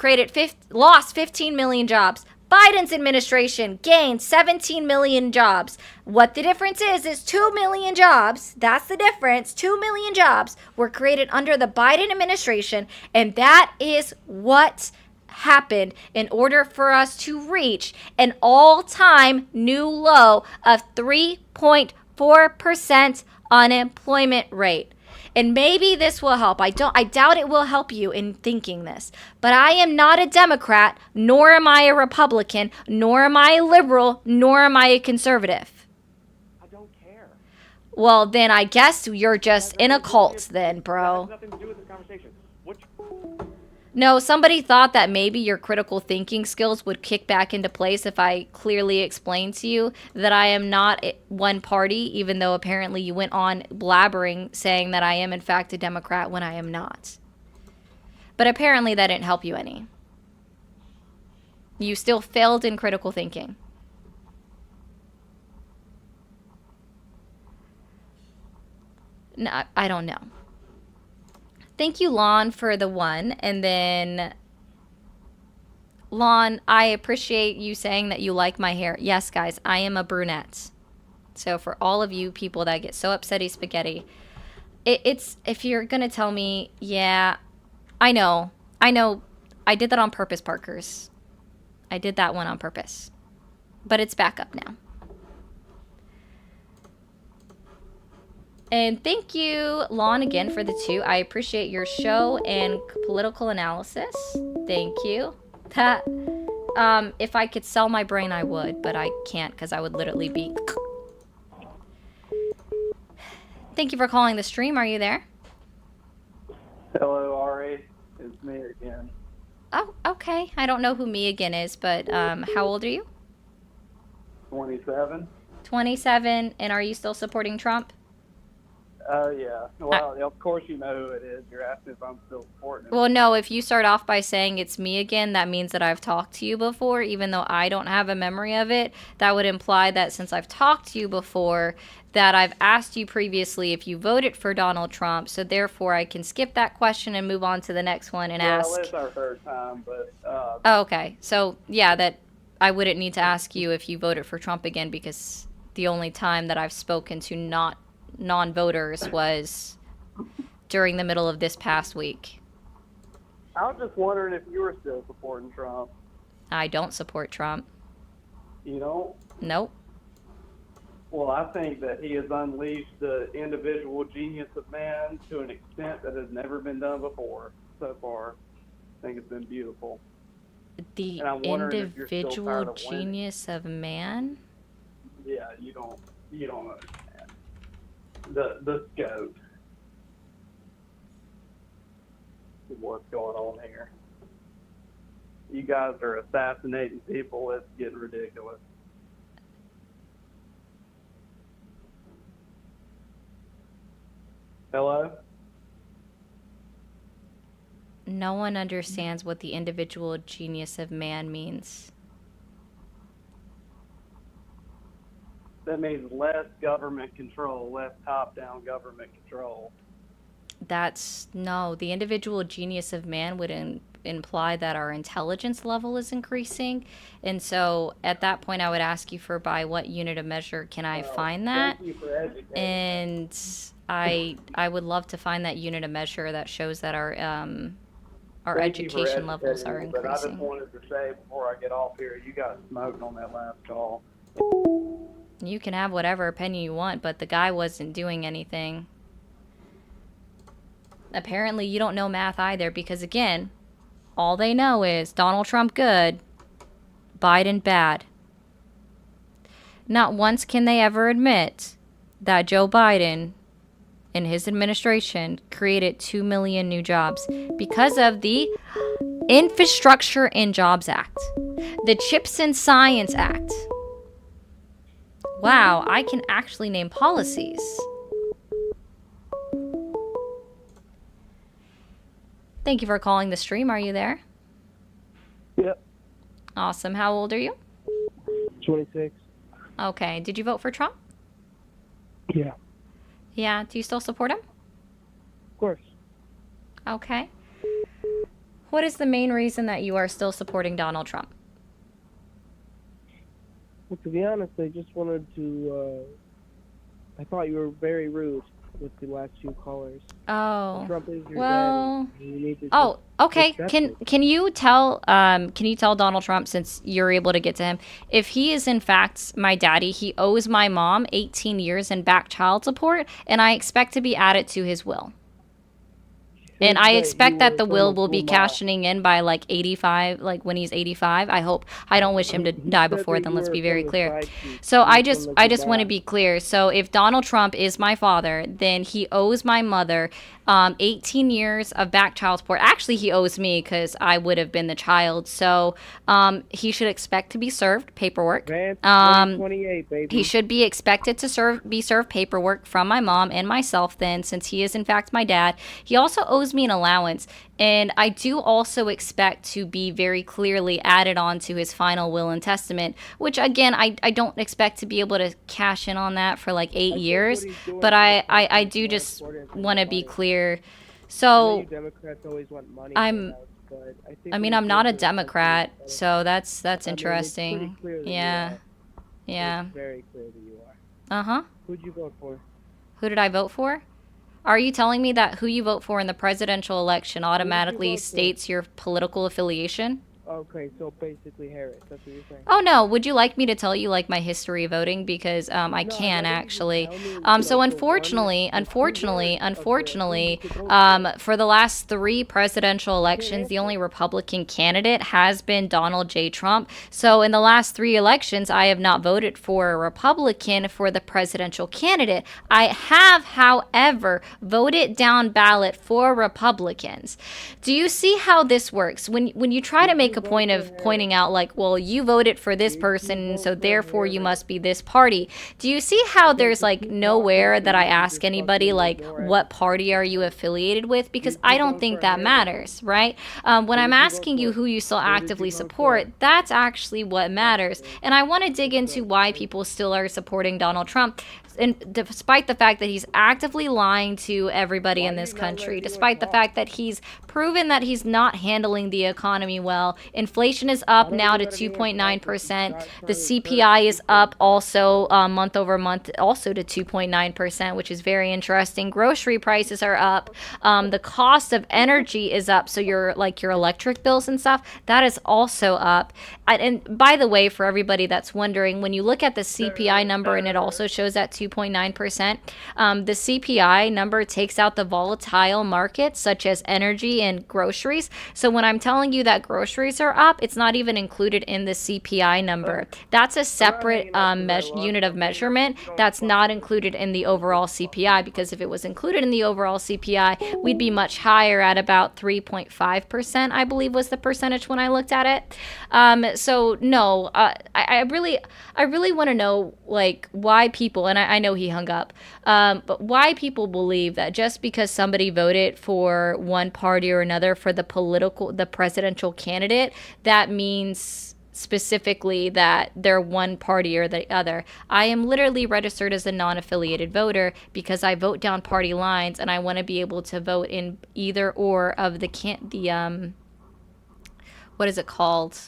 lost 15 million jobs. Biden's administration gained 17 million jobs. What the difference is 2 million jobs. That's the difference. 2 million jobs were created under the Biden administration, and that is what happened in order for us to reach an all-time new low of 3.4% unemployment rate. And maybe this will help. I doubt it will help you in thinking this. But I am not a Democrat, nor am I a Republican, nor am I a liberal, nor am I a conservative. I don't care. Well, then I guess you're just in a cult then, bro. That has nothing to do with this conversation. No, somebody thought that maybe your critical thinking skills would kick back into place if I clearly explained to you that I am not one party, even though apparently you went on blabbering saying that I am in fact a Democrat when I am not. But apparently that didn't help you any. You still failed in critical thinking. No, I don't know. Thank you, Lon, for the one. And then, Lon, I appreciate you saying that you like my hair. Yes, guys, I am a brunette. So for all of you people that get so upsetty spaghetti, it's, if you're going to tell me, yeah, I know, I did that on purpose, Parkers. I did that one on purpose. But it's back up now. And thank you, Lon, again for the 2. I appreciate your show and political analysis. Thank you. That, if I could sell my brain, I would, but I can't because I would literally be... Thank you for calling the stream. Are you there? Hello, Ari. It's me again. Oh, okay. I don't know who me again is, but how old are you? 27. 27, and are you still supporting Trump? Yeah. Well, of course you know who it is. You're asking if I'm still supporting him. Well, no, if you start off by saying it's me again, that means that I've talked to you before, even though I don't have a memory of it. That would imply that since I've talked to you before, that I've asked you previously if you voted for Donald Trump, so therefore I can skip that question and move on to the next one and ask... Well, it's our third time, but... Oh, okay. So, yeah, that I wouldn't need to ask you if you voted for Trump again, because the only time that I've spoken to not non-voters was during the middle of this past week. I was just wondering if you were still supporting Trump. I don't support Trump. You know? Nope. Well, I think that he has unleashed the individual genius of man to an extent that has never been done before so far. I think it's been beautiful. The And I'm wondering if you're still individual tired of winning. genius of man? Yeah, you don't understand the scope of what's going on here. You guys are assassinating people. It's getting ridiculous. Hello? No one understands what the individual genius of man means. That means less government control, less top-down government control. No, the individual genius of man would imply that our intelligence level is increasing. And so at that point, I would ask you for by what unit of measure can I find that? Thank you for educating. And I would love to find that unit of measure that shows that our Thank you for education levels educating are me, But I just increasing. wanted to say before I get off here, you got smoked on that last call. You can have whatever opinion you want, but the guy wasn't doing anything. Apparently, you don't know math either because, again, all they know is Donald Trump good, Biden bad. Not once can they ever admit that Joe Biden and his administration created 2 million new jobs because of the Infrastructure and Jobs Act, the Chips and Science Act. Wow, I can actually name policies. Thank you for calling the stream. Are you there? Yep. Awesome. How old are you? 26. Okay. Did you vote for Trump? Yeah. Yeah. Do you still support him? Of course. Okay. What is the main reason that you are still supporting Donald Trump? Well, to be honest, I just wanted to. I thought you were very rude with the last few callers. Oh. Trump is your Well. daddy. You need to Oh, just okay. accept Can it. can you tell Donald Trump, since you're able to get to him, if he is in fact my daddy, he owes my mom 18 years in back child support, and I expect to be added to his will. And I expect that the will be cashing in by like 85, like when he's 85. I hope. I don't wish him to die before then. Let's be very clear. So I just want to be clear. So if Donald Trump is my father, then he owes my mother 18 years of back child support. Actually, he owes me because I would have been the child. So he should expect to be served paperwork. 28, baby. He should be expected to be served paperwork from my mom and myself then, since he is in fact my dad. He also owes me an allowance, and I do also expect to be very clearly added on to his final will and testament, which again, I don't expect to be able to cash in on that for like 8 years, but I do just want to be clear. I know So you Democrats always want money. I'm- but I think I what mean, he's I'm not a doing is something Democrat, better. so that's I mean, it's interesting. pretty clear that you Yeah. are. Yeah. It's very clear that you are. Uh-huh. Who'd you vote for? Who did I vote for? Are you telling me that who you vote for in the presidential election automatically vote for? states your political affiliation? Okay, so basically Harris. That's what you're saying. Oh no, would you like me to tell you like my history of voting? Because I No, can I actually. tell me, So like, the unfortunately, one- the keywords unfortunately, of the- who you could vote for the last 3 presidential elections, the only Republican candidate has been Donald J. Trump. So in the last 3 elections, I have not voted for a Republican for the presidential candidate. I have, however, voted down ballot for Republicans. Do you see how this works? When you try to make a point of pointing out like, well, you voted for this person, so therefore you must be this party. Do you see how there's like nowhere that I ask anybody like, what party are you affiliated with? Because I don't think that matters, right? When I'm asking you who you still actively support, that's actually what matters. And I want to dig into why people still are supporting Donald Trump. despite the fact that he's actively lying to everybody in this country, despite the fact that he's proven that he's not handling the economy well. Inflation is up now to 2.9%. The CPI is up also month over month, also to 2.9%, which is very interesting. Grocery prices are up. The cost of energy is up. So your electric bills and stuff, that is also up. And by the way, for everybody that's wondering, when you look at the CPI number and it also shows at 2.9%, the CPI number takes out the volatile markets such as energy and groceries. So when I'm telling you that groceries are up, it's not even included in the CPI number. That's a separate unit of measurement that's not included in the overall CPI, because if it was included in the overall CPI, we'd be much higher at about 3.5%, I believe was the percentage when I looked at it. So no, I really want to know like why people, and I know he hung up, but why people believe that just because somebody voted for one party or another for the presidential candidate, that means specifically that they're one party or the other. I am literally registered as a non-affiliated voter because I vote down party lines, and I want to be able to vote in either or of what is it called?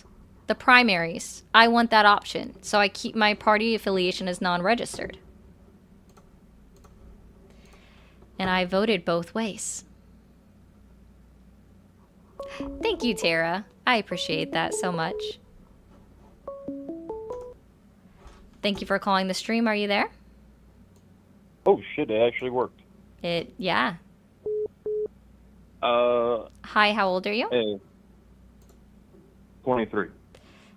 The primaries. I want that option. So I keep my party affiliation as non-registered. And I voted both ways. Thank you, Tara. I appreciate that so much. Thank you for calling the stream. Are you there? Oh shit, it actually worked. Yeah. Hi, how old are you? Hey. 23.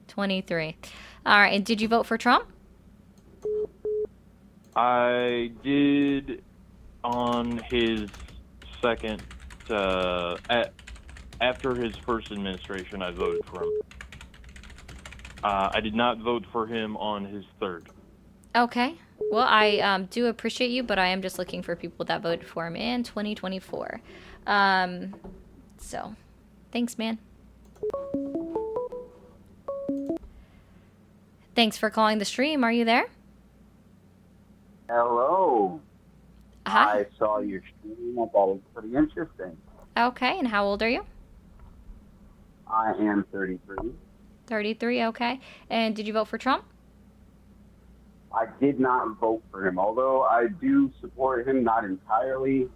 23. All right, and did you vote for Trump? I did on his second, after his first administration, I voted for him. I did not vote for him on his third. Okay. Well, I do appreciate you, but I am just looking for people that voted for him in 2024. So, thanks, man. Thanks for calling the stream. Are you there? Hello. Hi. I saw your stream. I thought it was pretty interesting. Okay, and how old are you? I am 33. 33, okay. And did you vote for Trump? I did not vote for him, although I do support him, not entirely.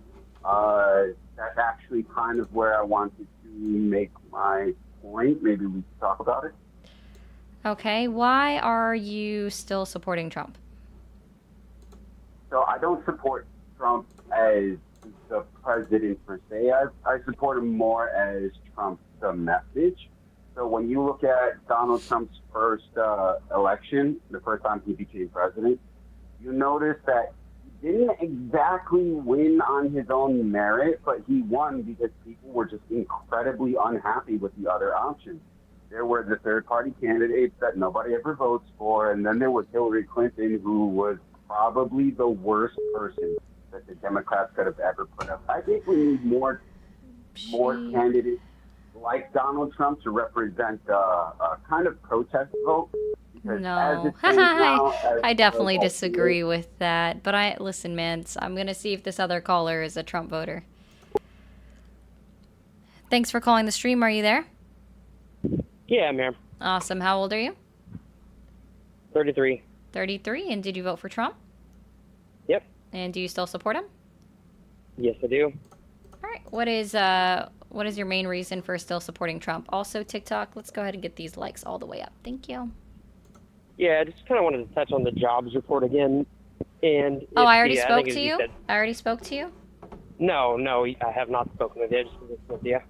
That's actually kind of where I wanted to make my point. Maybe we could talk about it. Okay, why are you still supporting Trump? So I don't support Trump as the president per se. I support him more as Trump the message. So when you look at Donald Trump's first election, the first time he became president, you notice that he didn't exactly win on his own merit, but he won because people were just incredibly unhappy with the other options. There were the third-party candidates that nobody ever votes for, and then there was Hillary Clinton, who was probably the worst person that the Democrats could have ever put up. I think we need more candidates like Donald Trump to represent a kind of protest vote. No, I definitely disagree with that. But listen, man, I'm going to see if this other caller is a Trump voter. Thanks for calling the stream. Are you there? Yeah, I'm here. Awesome. How old are you? 33. 33. And did you vote for Trump? Yep. And do you still support him? Yes, I do. All right. What is your main reason for still supporting Trump? Also, TikTok, let's go ahead and get these likes all the way up. Thank you. Yeah, I just kind of wanted to touch on the jobs report again. And I already spoke to you? I already spoke to you? No, I have not spoken with you. I just listened with you.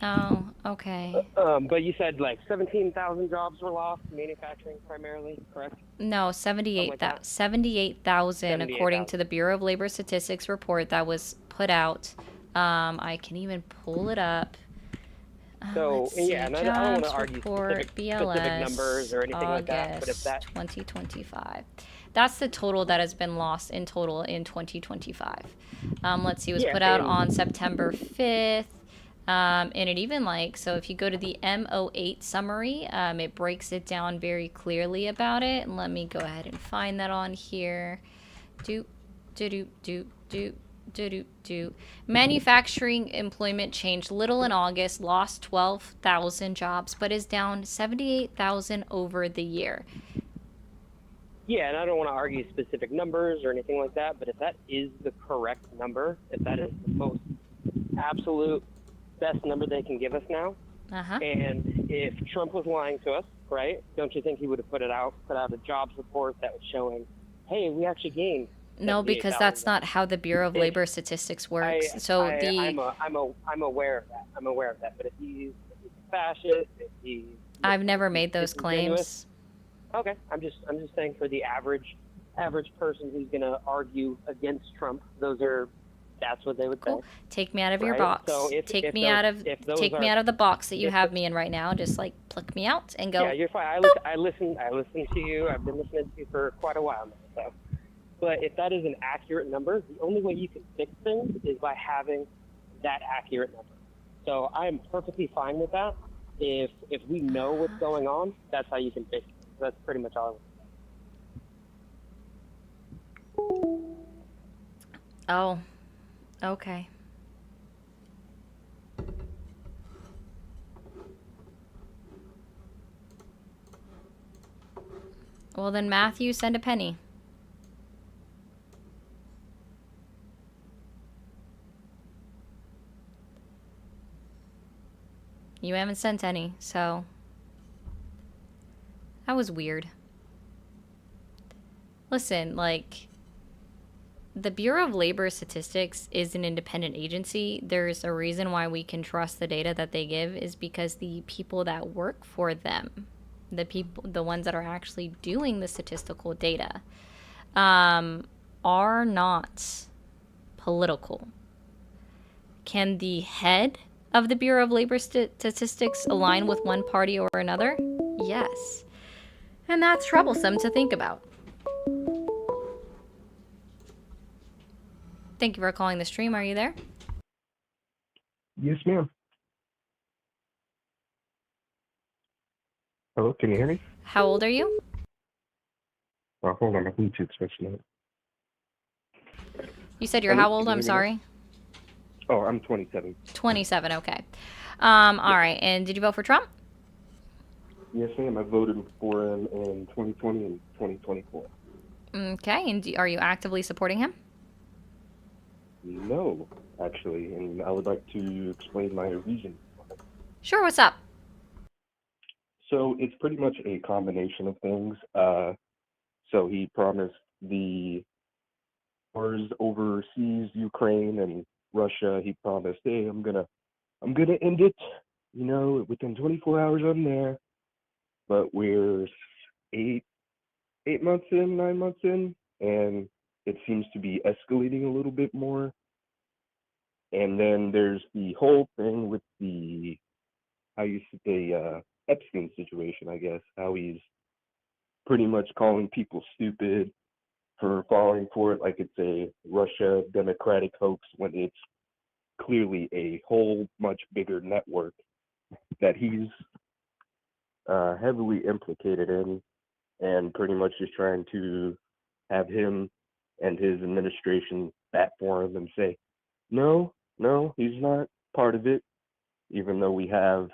Oh, okay. But you said like 17,000 jobs were lost, manufacturing primarily, correct? No, 78,000 according to the Bureau of Labor Statistics report that was put out. I can even pull it up. So, yeah, and I don't want to argue specific BLS, numbers or anything like that, but if that 2025. That's the total that has been lost in total in 2025. Let's see, it was put out on September 5th. And it even so if you go to the M08 summary, it breaks it down very clearly about it. And let me go ahead and find that on here. Manufacturing employment changed little in August, lost 12,000 jobs, but is down 78,000 over the year. Yeah, and I don't want to argue specific numbers or anything like that, but if that is the correct number, if that is the most absolute best number they can give us now, and if Trump was lying to us, right, don't you think he would have put out a jobs report that was showing, hey, we actually gained? No, because that's not how the Bureau of Labor Statistics works. I'm aware of that. I'm aware of that. But if he's a fascist, if he's I've never made those disingenuous- claims. Okay, I'm just saying for the average person who's gonna argue against Trump, that's what they would say. Take me out of your Right? box. So Take me out of the box that you have me in right now. Just like pluck me out and go. Yeah, you're fine. I listen to you. I've been listening to you for quite a while now. So, but if that is an accurate number, the only way you can fix things is by having that accurate number. So I am perfectly fine with that. If we know what's going on, that's how you can fix it. That's pretty much all. Oh, okay. Well then, Matthew, send a penny. You haven't sent any, so that was weird. Listen, like, the Bureau of Labor Statistics is an independent agency. There's a reason why we can trust the data that they give is because the people that work for them, the ones that are actually doing the statistical data, are not political. Can the head of the Bureau of Labor Statistics align with one party or another? Yes. And that's troublesome to think about. Thank you for calling the stream. Are you there? Yes, ma'am. Hello, can you hear me? How old are you? Hold on, my Bluetooth's switching out. You said you're how old? I'm sorry. Oh, I'm 27. 27, okay. All right, and did you vote for Trump? Yes, ma'am. I voted for him in 2020 and 2024. Okay, and are you actively supporting him? No, actually, and I would like to explain my reason. Sure, what's up? So it's pretty much a combination of things. So he promised the wars overseas, Ukraine and Russia. He promised, hey, I'm gonna end it. You know, within 24 hours, I'm there. But we're 9 months in, and it seems to be escalating a little bit more. And then there's the whole thing with the Epstein situation, I guess, how he's pretty much calling people stupid for falling for it like it's a Russia democratic hoax when it's clearly a whole much bigger network that he's heavily implicated in, and pretty much just trying to have him and his administration bat for him and say, no, he's not part of it, even though we have,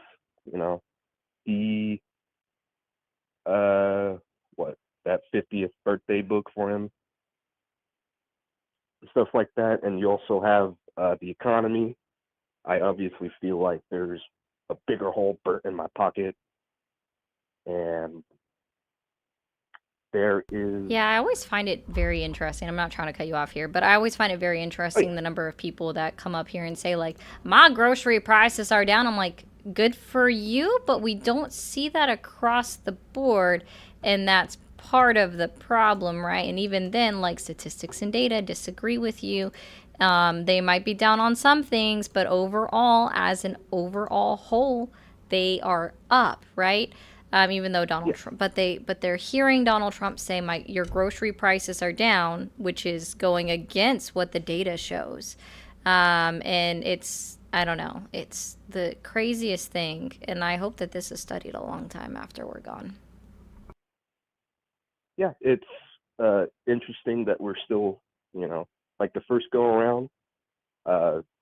the that 50th birthday book for him, stuff like that. And you also have the economy. I obviously feel like there's a bigger hole burnt in my pocket, and there is... Yeah, I always find it very interesting. I'm not trying to cut you off here, but I always find it very interesting the number of people that come up here and say, like, my grocery prices are down. I'm like, good for you, but we don't see that across the board, and that's part of the problem, right? And even then, like, statistics and data disagree with you. They might be down on some things, but overall, as an overall whole, they are up, right? Even though Donald Trump, but they're hearing Donald Trump say, your grocery prices are down, which is going against what the data shows. And it's, I don't know, it's the craziest thing. And I hope that this is studied a long time after we're gone. Yeah, it's interesting that we're still, like the first go around,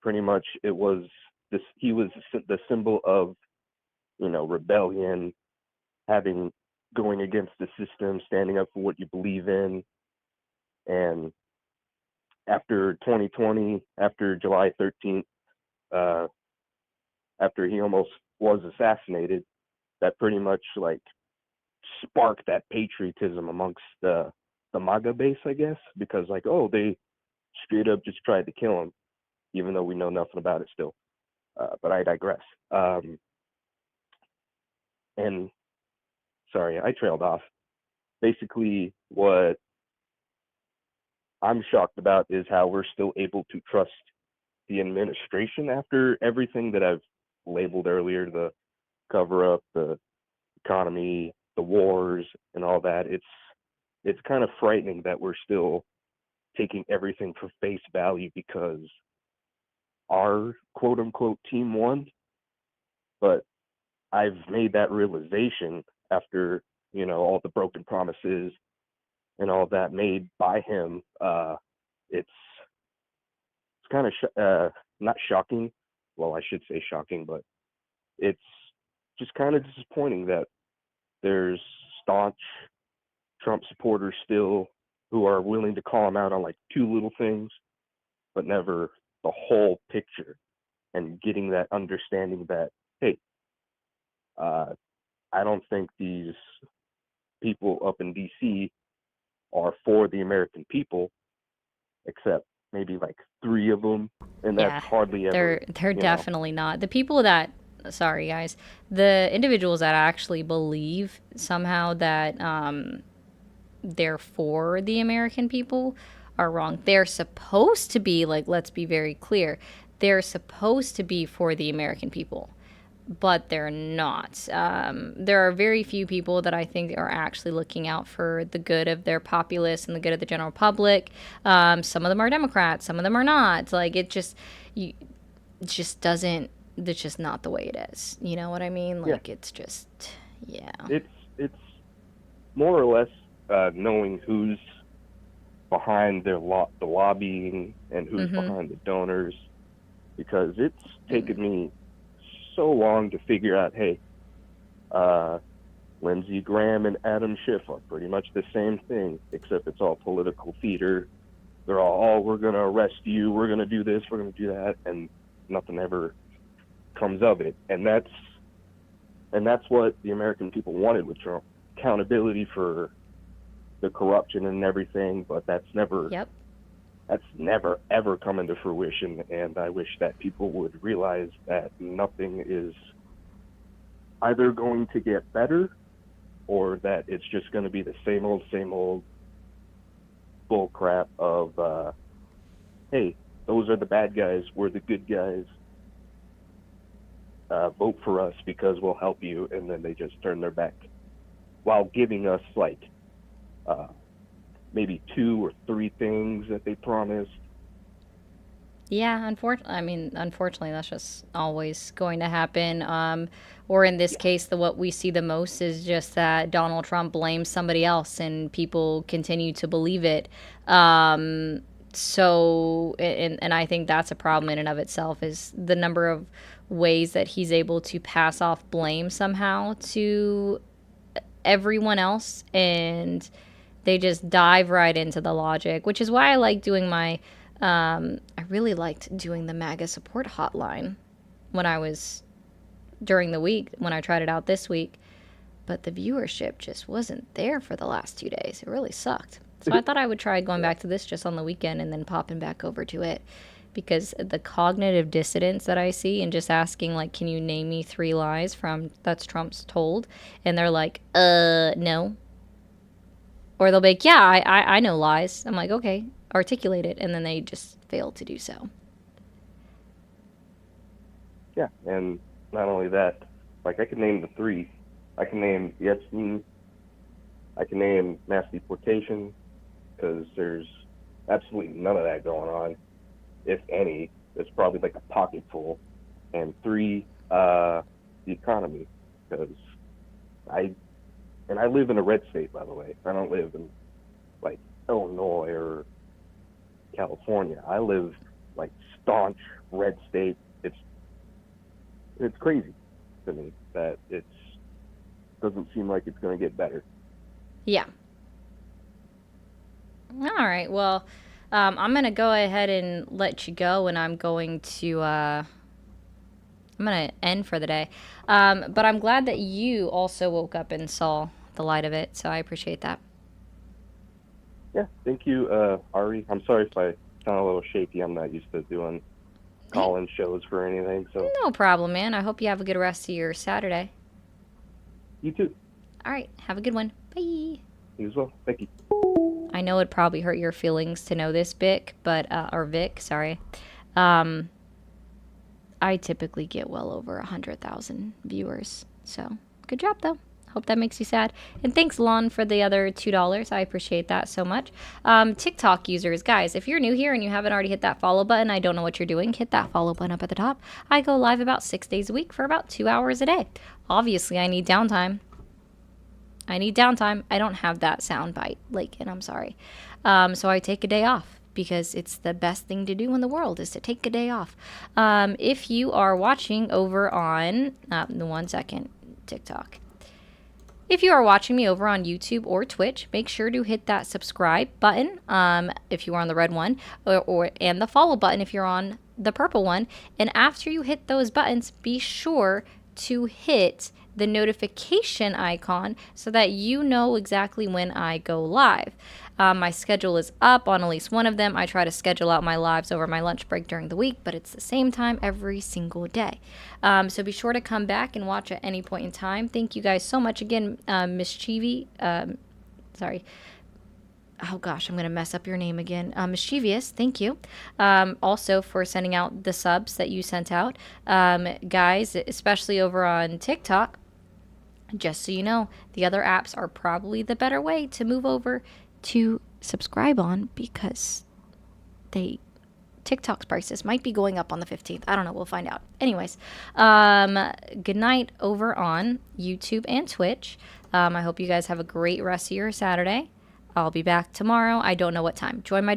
pretty much it was this, he was the symbol of, rebellion, going against the system, standing up for what you believe in. And after 2020, after July 13th, after he almost was assassinated, that pretty much like sparked that patriotism amongst the MAGA base, I guess, because like, oh, they straight up just tried to kill him, even though we know nothing about it still. But I digress. And sorry, I trailed off. Basically, what I'm shocked about is how we're still able to trust the administration after everything that I've labeled earlier, the cover up, the economy, the wars, and all that. It's kind of frightening that we're still taking everything for face value because our quote unquote team won. But I've made that realization after, all the broken promises and all that made by him. It's kind of not shocking. Well, I should say shocking, but it's just kind of disappointing that there's staunch Trump supporters still who are willing to call him out on like two little things, but never the whole picture, and getting that understanding that, hey, I don't think these people up in DC are for the American people, except maybe like 3 of them, and that's hardly ever. They're definitely not. The people that, sorry guys, the individuals that actually believe somehow that they're for the American people are wrong. They're supposed to be, like, let's be very clear, they're supposed to be for the American people, but they're not. There are very few people that I think are actually looking out for the good of their populace and the good of the general public. Some of them are Democrats, some of them are not. Like, it's just not the way it is. You know what I mean? Like, it's just, yeah. It's more or less knowing who's behind the lobbying and who's behind the donors, because it's taken me so long to figure out, hey, Lindsey Graham and Adam Schiff are pretty much the same thing, except it's all political theater. They're all, oh, we're going to arrest you, we're going to do this, we're going to do that, and nothing ever comes of it. And that's what the American people wanted with Trump. Accountability for the corruption and everything, but that's never ever come into fruition. And I wish that people would realize that nothing is either going to get better or that it's just going to be the same old bull crap of hey, those are the bad guys, we're the good guys, vote for us because we'll help you, and then they just turn their back while giving us like maybe 2 or 3 things that they promised. Yeah, unfortunately, that's just always going to happen. Or in this case, what we see the most is just that Donald Trump blames somebody else, and people continue to believe it. So, and I think that's a problem in and of itself, is the number of ways that he's able to pass off blame somehow to everyone else, and they just dive right into the logic, which is why I like doing my, I really liked doing the MAGA support hotline during the week, when I tried it out this week, but the viewership just wasn't there for the last 2 days. It really sucked. So I thought I would try going back to this just on the weekend and then popping back over to it, because the cognitive dissonance that I see, and just asking, like, can you name me 3 lies that's Trump's told? And they're like, no. Or they'll be like, yeah, I know lies. I'm like, okay, articulate it. And then they just fail to do so. Yeah, and not only that, like, I can name the 3. I can name the Epstein. I can name mass deportation, because there's absolutely none of that going on. If any, it's probably like a pocket full. And 3, the economy, because I live in a red state, by the way. I don't live in like Illinois or California. I live like staunch red state. It's crazy to me that doesn't seem like it's going to get better. Yeah. All right. Well, I'm going to go ahead and let you go, and I'm going to end for the day. But I'm glad that you also woke up and saw the light of it, so I appreciate that. Yeah, thank you, Ari. I'm sorry if I sound a little shaky. I'm not used to doing call-in shows for anything. So No problem, man. I hope you have a good rest of your Saturday. You too. All right. Have a good one. Bye. You as well. Thank you. I know it'd probably hurt your feelings to know this, Vic, or Vic, sorry. I typically get well over 100,000 viewers. So, good job, though. Hope that makes you sad. And thanks, Lon, for the other $2. I appreciate that so much. TikTok users, guys, if you're new here and you haven't already hit that follow button, I don't know what you're doing. Hit that follow button up at the top. I go live about 6 days a week for about 2 hours a day. Obviously, I need downtime. I don't have that sound bite, and I'm sorry. So I take a day off because it's the best thing to do in the world is to take a day off. If you are watching over on, TikTok. If you are watching me over on YouTube or Twitch, make sure to hit that subscribe button if you are on the red one, and the follow button if you're on the purple one. And after you hit those buttons, be sure to hit the notification icon so that you know exactly when I go live. My schedule is up on at least one of them. I try to schedule out my lives over my lunch break during the week, but it's the same time every single day. So be sure to come back and watch at any point in time. Thank you guys so much again, Mischievous. Sorry. Oh gosh, I'm going to mess up your name again. Mischievous, thank you. Also for sending out the subs that you sent out. Guys, especially over on TikTok, just so you know, the other apps are probably the better way to move over to subscribe on because TikTok's prices might be going up on the 15th. I don't know. We'll find out. Anyways, good night over on YouTube and Twitch. I hope you guys have a great rest of your Saturday. I'll be back tomorrow. I don't know what time. Join my